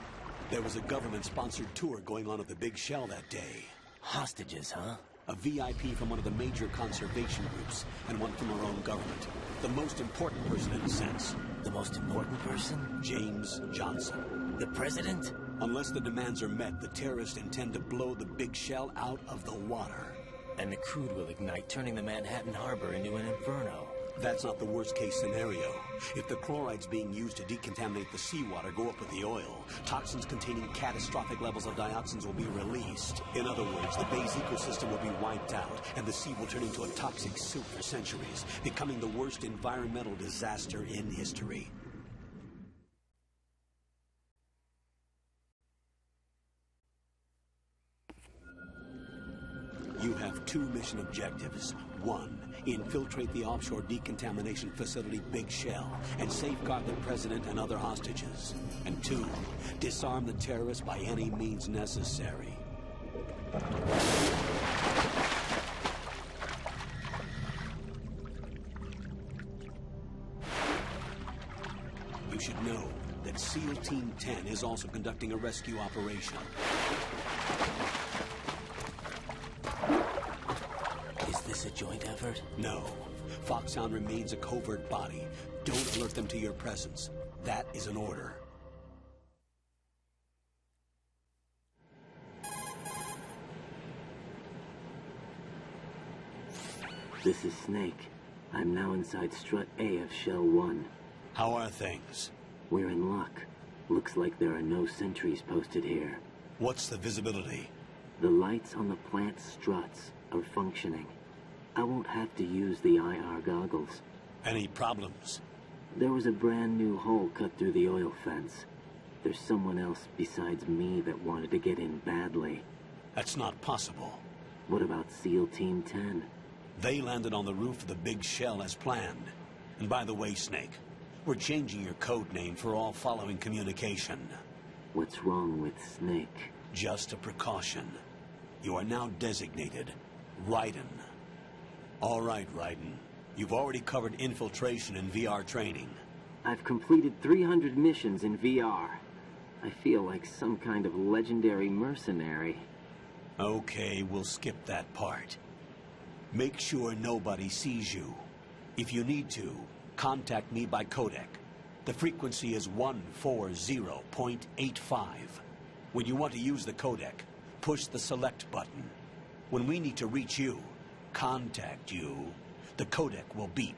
There was a government-sponsored tour going on at the Big Shell that day. Hostages, huh? A VIP from one of the major conservation groups, and one from our own government. The most important person in a sense. The most important person? James Johnson. The president? Unless the demands are met, the terrorists intend to blow the Big Shell out of the water. And the crude will ignite, turning the Manhattan Harbor into an inferno. That's not the worst-case scenario. If the chlorides being used to decontaminate the seawater go up with the oil, toxins containing catastrophic levels of dioxins will be released. In other words, the bay's ecosystem will be wiped out, and the sea will turn into a toxic soup for centuries, becoming the worst environmental disaster in history. You have 2 mission objectives. 1, infiltrate the offshore decontamination facility Big Shell and safeguard the president and other hostages. And 2, disarm the terrorists by any means necessary. You should know that SEAL Team 10 is also conducting a rescue operation. Is this a joint effort? No. Foxhound remains a covert body. Don't alert them to your presence. That is an order. This is Snake. I'm now inside Strut A of Shell 1. How are things? We're in luck. Looks like there are no sentries posted here. What's the visibility? The lights on the plant struts are functioning. I won't have to use the IR goggles. Any problems? There was a brand new hole cut through the oil fence. There's someone else besides me that wanted to get in badly. That's not possible. What about SEAL Team 10? They landed on the roof of the Big Shell as planned. And by the way, Snake, we're changing your code name for all following communication. What's wrong with Snake? Just a precaution. You are now designated Raiden. All right, Raiden. You've already covered infiltration and VR training. I've completed 300 missions in VR. I feel like some kind of legendary mercenary. Okay, we'll skip that part. Make sure nobody sees you. If you need to, contact me by codec. The frequency is 140.85. When you want to use the codec, push the select button. When we need to reach you, contact you, the codec will beep.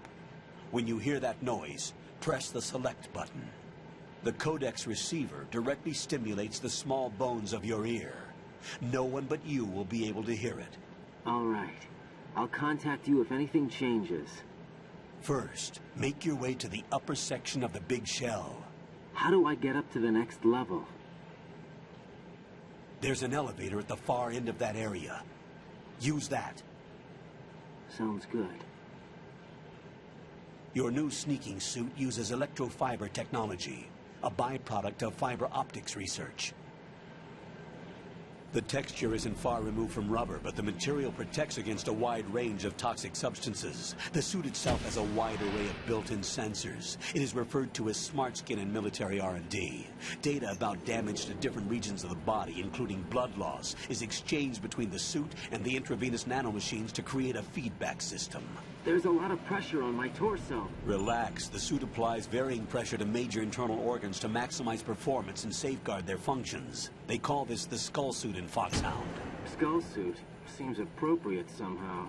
When you hear that noise, press the select button. The codec's receiver directly stimulates the small bones of your ear. No one but you will be able to hear it. All right. I'll contact you if anything changes. First, make your way to the upper section of the Big Shell. How do I get up to the next level? There's an elevator at the far end of that area. Use that. Sounds good. Your new sneaking suit uses electrofiber technology, a byproduct of fiber optics research. The texture isn't far removed from rubber, but the material protects against a wide range of toxic substances. The suit itself has a wide array of built-in sensors. It is referred to as smart skin in military R&D. Data about damage to different regions of the body, including blood loss, is exchanged between the suit and the intravenous nanomachines to create a feedback system. There's a lot of pressure on my torso. Relax. The suit applies varying pressure to major internal organs to maximize performance and safeguard their functions. They call this the skull suit in Foxhound. Skull suit? Seems appropriate somehow.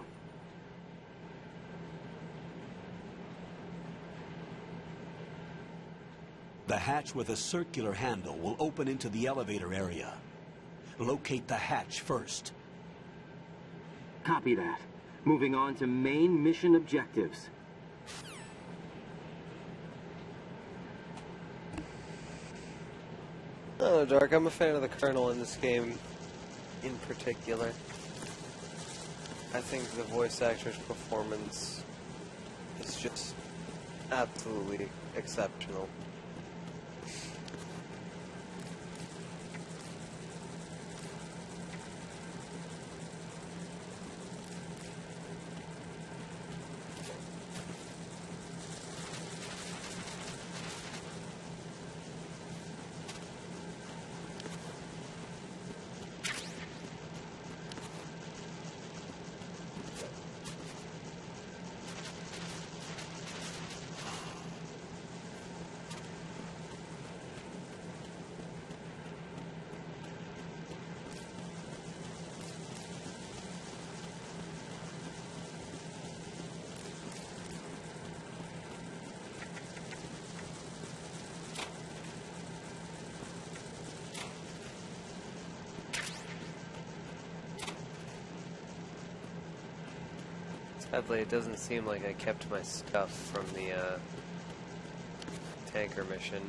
The hatch with a circular handle will open into the elevator area. Locate the hatch first. Copy that. Moving on to main mission objectives. Oh, Dark, I'm a fan of the Colonel in this game in particular. I think the voice actor's performance is just absolutely exceptional. Sadly, it doesn't seem like I kept my stuff from the tanker mission.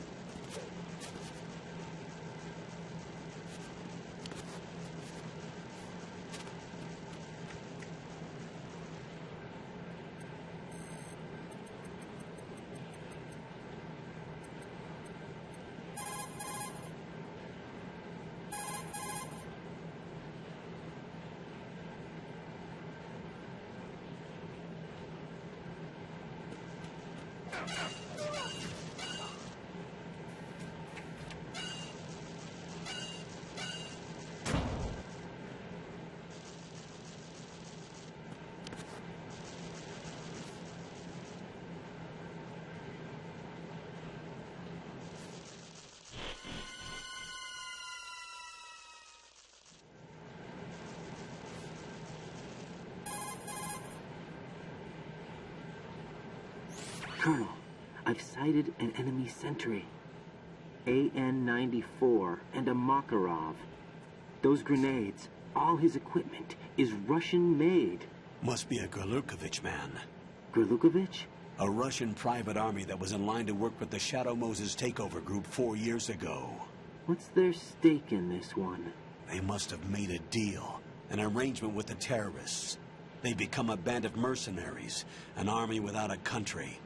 Colonel, I've sighted an enemy sentry. AN-94 and a Makarov. Those grenades, all his equipment, is Russian-made. Must be a Gorlukovich man. Gorlukovich? A Russian private army that was in line to work with the Shadow Moses takeover group 4 years ago. What's their stake in this one? They must have made a deal, an arrangement with the terrorists. They become a band of mercenaries, an army without a country.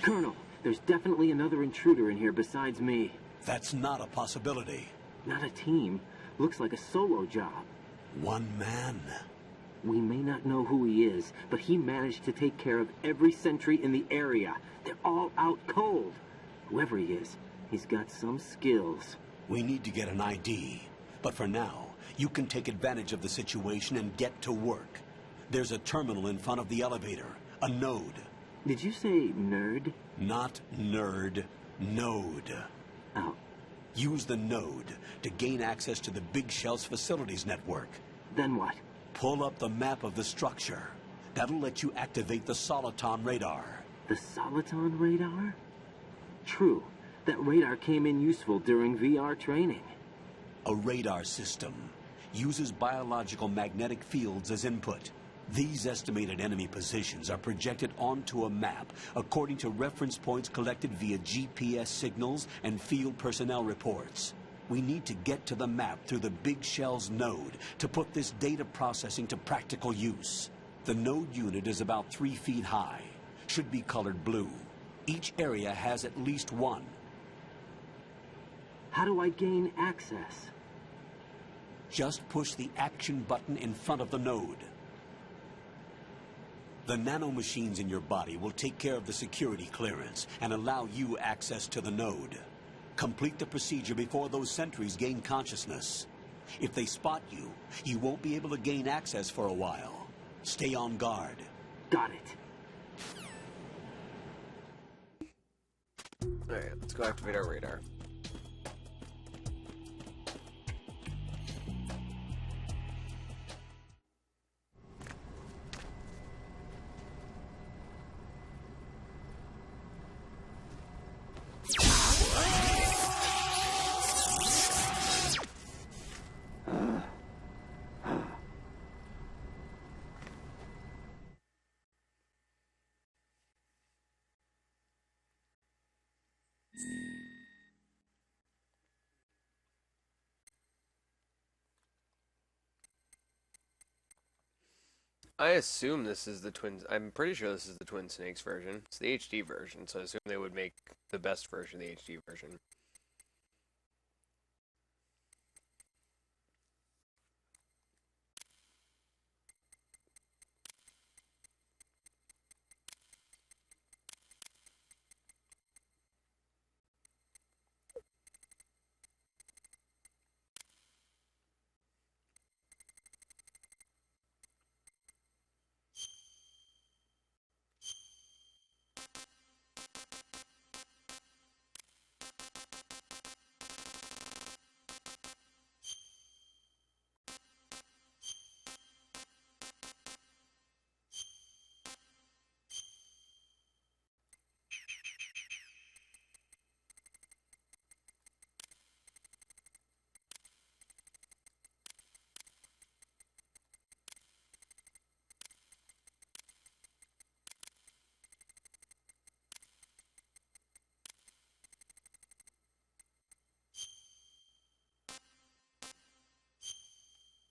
Colonel, there's definitely another intruder in here besides me. That's not a possibility. Not a team. Looks like a solo job. One man. We may not know who he is, but he managed to take care of every sentry in the area. They're all out cold. Whoever he is, he's got some skills. We need to get an ID. But for now, you can take advantage of the situation and get to work. There's a terminal in front of the elevator. A node. Did you say nerd? Not nerd. Node. Oh. Use the node to gain access to the Big Shell's facilities network. Then what? Pull up the map of the structure. That'll let you activate the Soliton radar. The Soliton radar? True. That radar came in useful during VR training. A radar system uses biological magnetic fields as input. These estimated enemy positions are projected onto a map according to reference points collected via GPS signals and field personnel reports. We need to get to the map through the Big Shell's node to put this data processing to practical use. The node unit is about 3 feet high, should be colored blue. Each area has at least one. How do I gain access? Just push the action button in front of the node. The nanomachines in your body will take care of the security clearance and allow you access to the node. Complete the procedure before those sentries gain consciousness. If they spot you, you won't be able to gain access for a while. Stay on guard. Got it. Alright, let's go activate our radar. I assume this is the Twin... I'm pretty sure this is the Twin Snakes version. It's the HD version, so I assume they would make the best version, the HD version.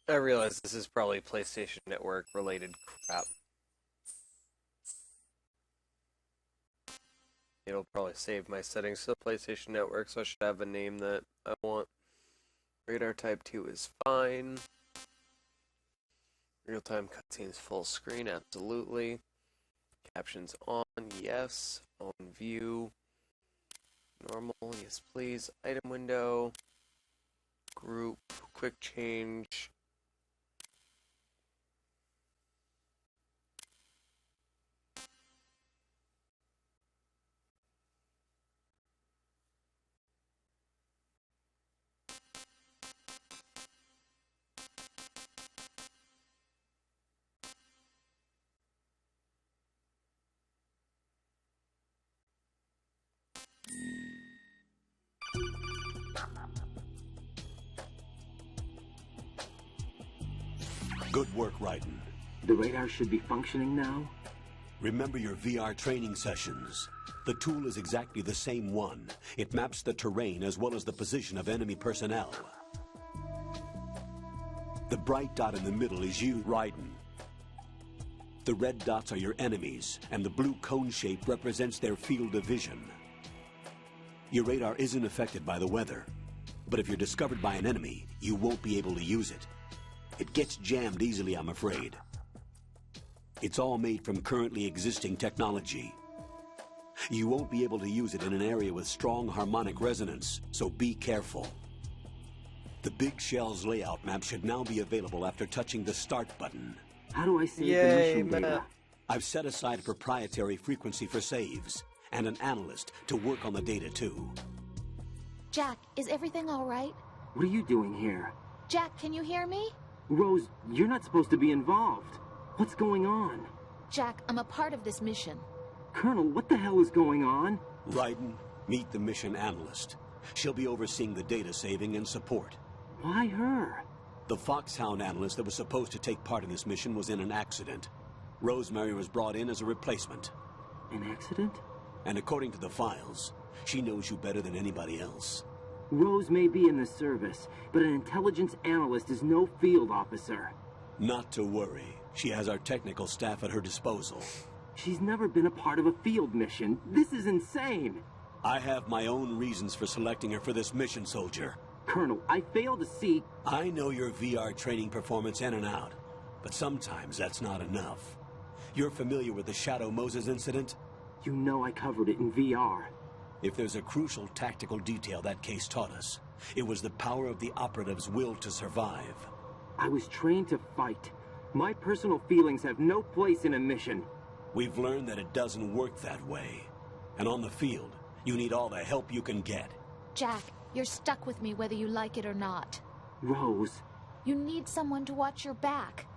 I realize this is probably PlayStation Network related crap. It'll probably save my settings to the PlayStation Network, so I should have a name that I want. Radar Type 2 is fine. Real-time cutscenes full screen, absolutely. Captions on, yes. On view. Normal, yes please. Item window. Group, quick change. Good work, Raiden. The radar should be functioning now? Remember your VR training sessions. The tool is exactly the same one. It maps the terrain as well as the position of enemy personnel. The bright dot in the middle is you, Raiden. The red dots are your enemies, and the blue cone shape represents their field of vision. Your radar isn't affected by the weather, but if you're discovered by an enemy, you won't be able to use it. It gets jammed easily, I'm afraid. It's all made from currently existing technology. You won't be able to use it in an area with strong harmonic resonance, so be careful. The Big Shell's layout map should now be available after touching the Start button. How do I save the mission data? I've set aside a proprietary frequency for saves, and an analyst to work on the data too. Jack, is everything all right? What are you doing here? Jack, can you hear me? Rose, you're not supposed to be involved. What's going on? Jack, I'm a part of this mission. Colonel, what the hell is going on? Raiden, meet the mission analyst. She'll be overseeing the data saving and support. Why her? The Foxhound analyst that was supposed to take part in this mission was in an accident. Rosemary was brought in as a replacement. An accident? And according to the files, she knows you better than anybody else. Rose may be in the service, but an intelligence analyst is no field officer. Not to worry. She has our technical staff at her disposal. She's never been a part of a field mission. This is insane. I have my own reasons for selecting her for this mission, soldier. Colonel, I fail to see... I know your VR training performance in and out, but sometimes that's not enough. You're familiar with the Shadow Moses incident? You know I covered it in VR. If there's a crucial tactical detail that case taught us, it was the power of the operative's will to survive. I was trained to fight. My personal feelings have no place in a mission. We've learned that it doesn't work that way. And on the field, you need all the help you can get. Jack, you're stuck with me whether you like it or not. Rose. You need someone to watch your back.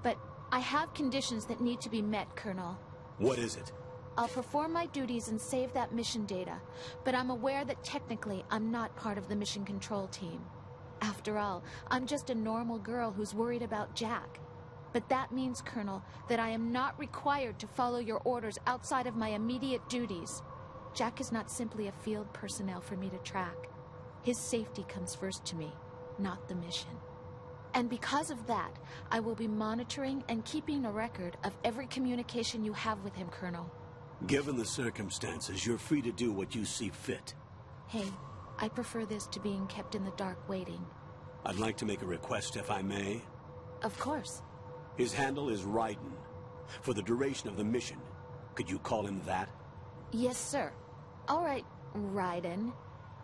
But I have conditions that need to be met, Colonel. What is it? I'll perform my duties and save that mission data, but I'm aware that technically I'm not part of the mission control team. After all, I'm just a normal girl who's worried about Jack. But that means, Colonel, that I am not required to follow your orders outside of my immediate duties. Jack is not simply a field personnel for me to track. His safety comes first to me, not the mission. And because of that, I will be monitoring and keeping a record of every communication you have with him, Colonel. Given the circumstances, you're free to do what you see fit. Hey, I prefer this to being kept in the dark waiting. I'd like to make a request, if I may. Of course. His handle is Raiden. For the duration of the mission, could you call him that? Yes, sir. All right, Raiden.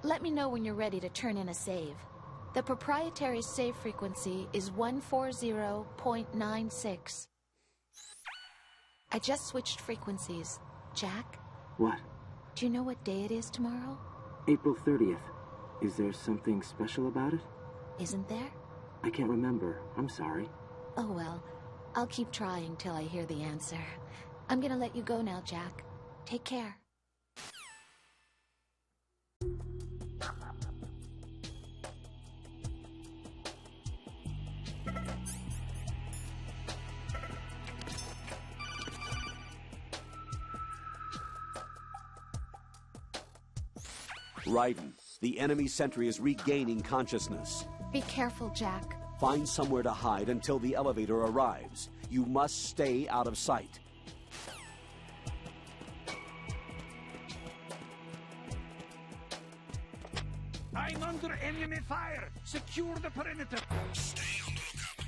Let me know when you're ready to turn in a save. The proprietary save frequency is 140.96. I just switched frequencies. Jack? What? Do you know what day it is tomorrow? April 30th. Is there something special about it? Isn't there? I can't remember. I'm sorry. Oh well. I'll keep trying till I hear the answer. I'm gonna let you go now, Jack. Take care. Raiden, the enemy sentry is regaining consciousness. Be careful, Jack. Find somewhere to hide until the elevator arrives. You must stay out of sight. I'm under enemy fire! Secure the perimeter! Stay on the lookout.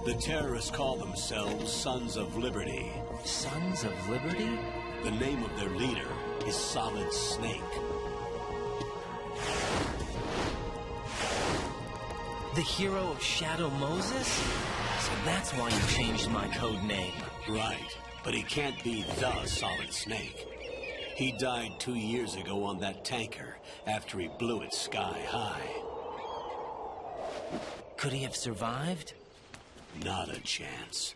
The terrorists call themselves Sons of Liberty. Sons of Liberty? The name of their leader is Solid Snake. The hero of Shadow Moses? So that's why you changed my code name. Right, but he can't be the Solid Snake. He died 2 years ago on that tanker after he blew it sky high. Could he have survived? Not a chance.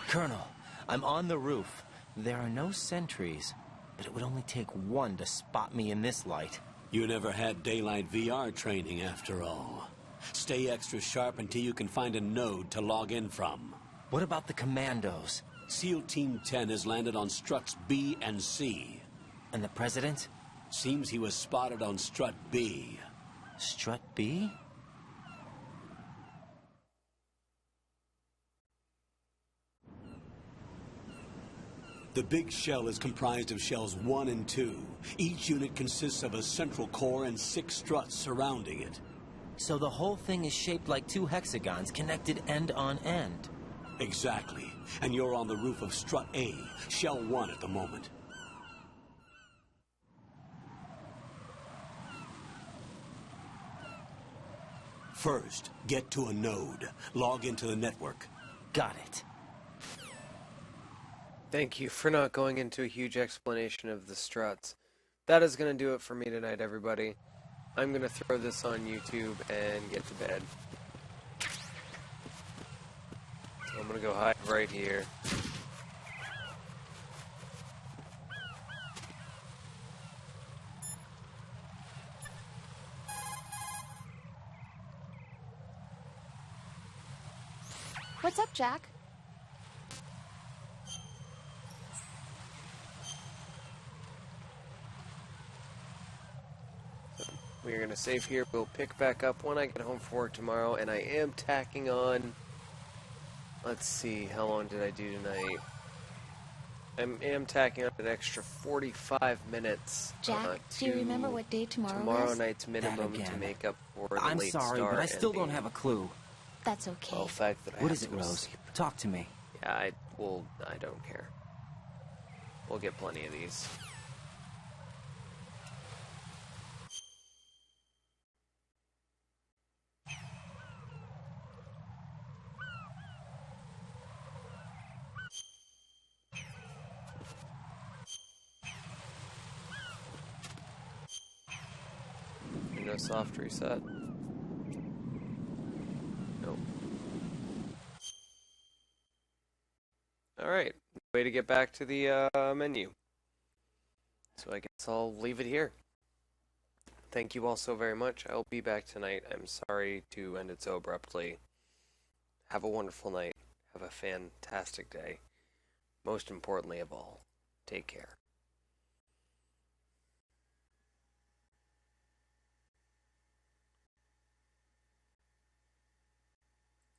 Colonel, I'm on the roof. There are no sentries, but it would only take one to spot me in this light. You never had daylight VR training after all. Stay extra sharp until you can find a node to log in from. What about the commandos? SEAL Team 10 has landed on struts B and C. And the President? Seems he was spotted on strut B. Strut B? The big shell is comprised of shells 1 and 2. Each unit consists of a central core and 6 struts surrounding it. So the whole thing is shaped like 2 hexagons connected end on end. Exactly. And you're on the roof of strut A, shell 1 at the moment. First, get to a node. Log into the network. Got it. Thank you for not going into a huge explanation of the struts. That is going to do it for me tonight, everybody. I'm going to throw this on YouTube and get to bed. So I'm going to go hide right here. What's up, Jack? We're going to save here. We'll pick back up when I get home for work tomorrow. And I am tacking on... Let's see, how long did I do tonight? I am tacking on an extra 45 minutes. Jack, do you remember what day tomorrow Tomorrow is? night's minimum to make up for the I'm late sorry, start but I still ending. don't have a clue. That's okay. Well, the fact that I What have is it, to Rose? sleep. Talk to me. Yeah, I don't care. We'll get plenty of these. No soft reset. Nope. Alright, way to get back to the menu. So I guess I'll leave it here. Thank you all so very much. I'll be back tonight. I'm sorry to end it so abruptly. Have a wonderful night. Have a fantastic day. Most importantly of all, take care.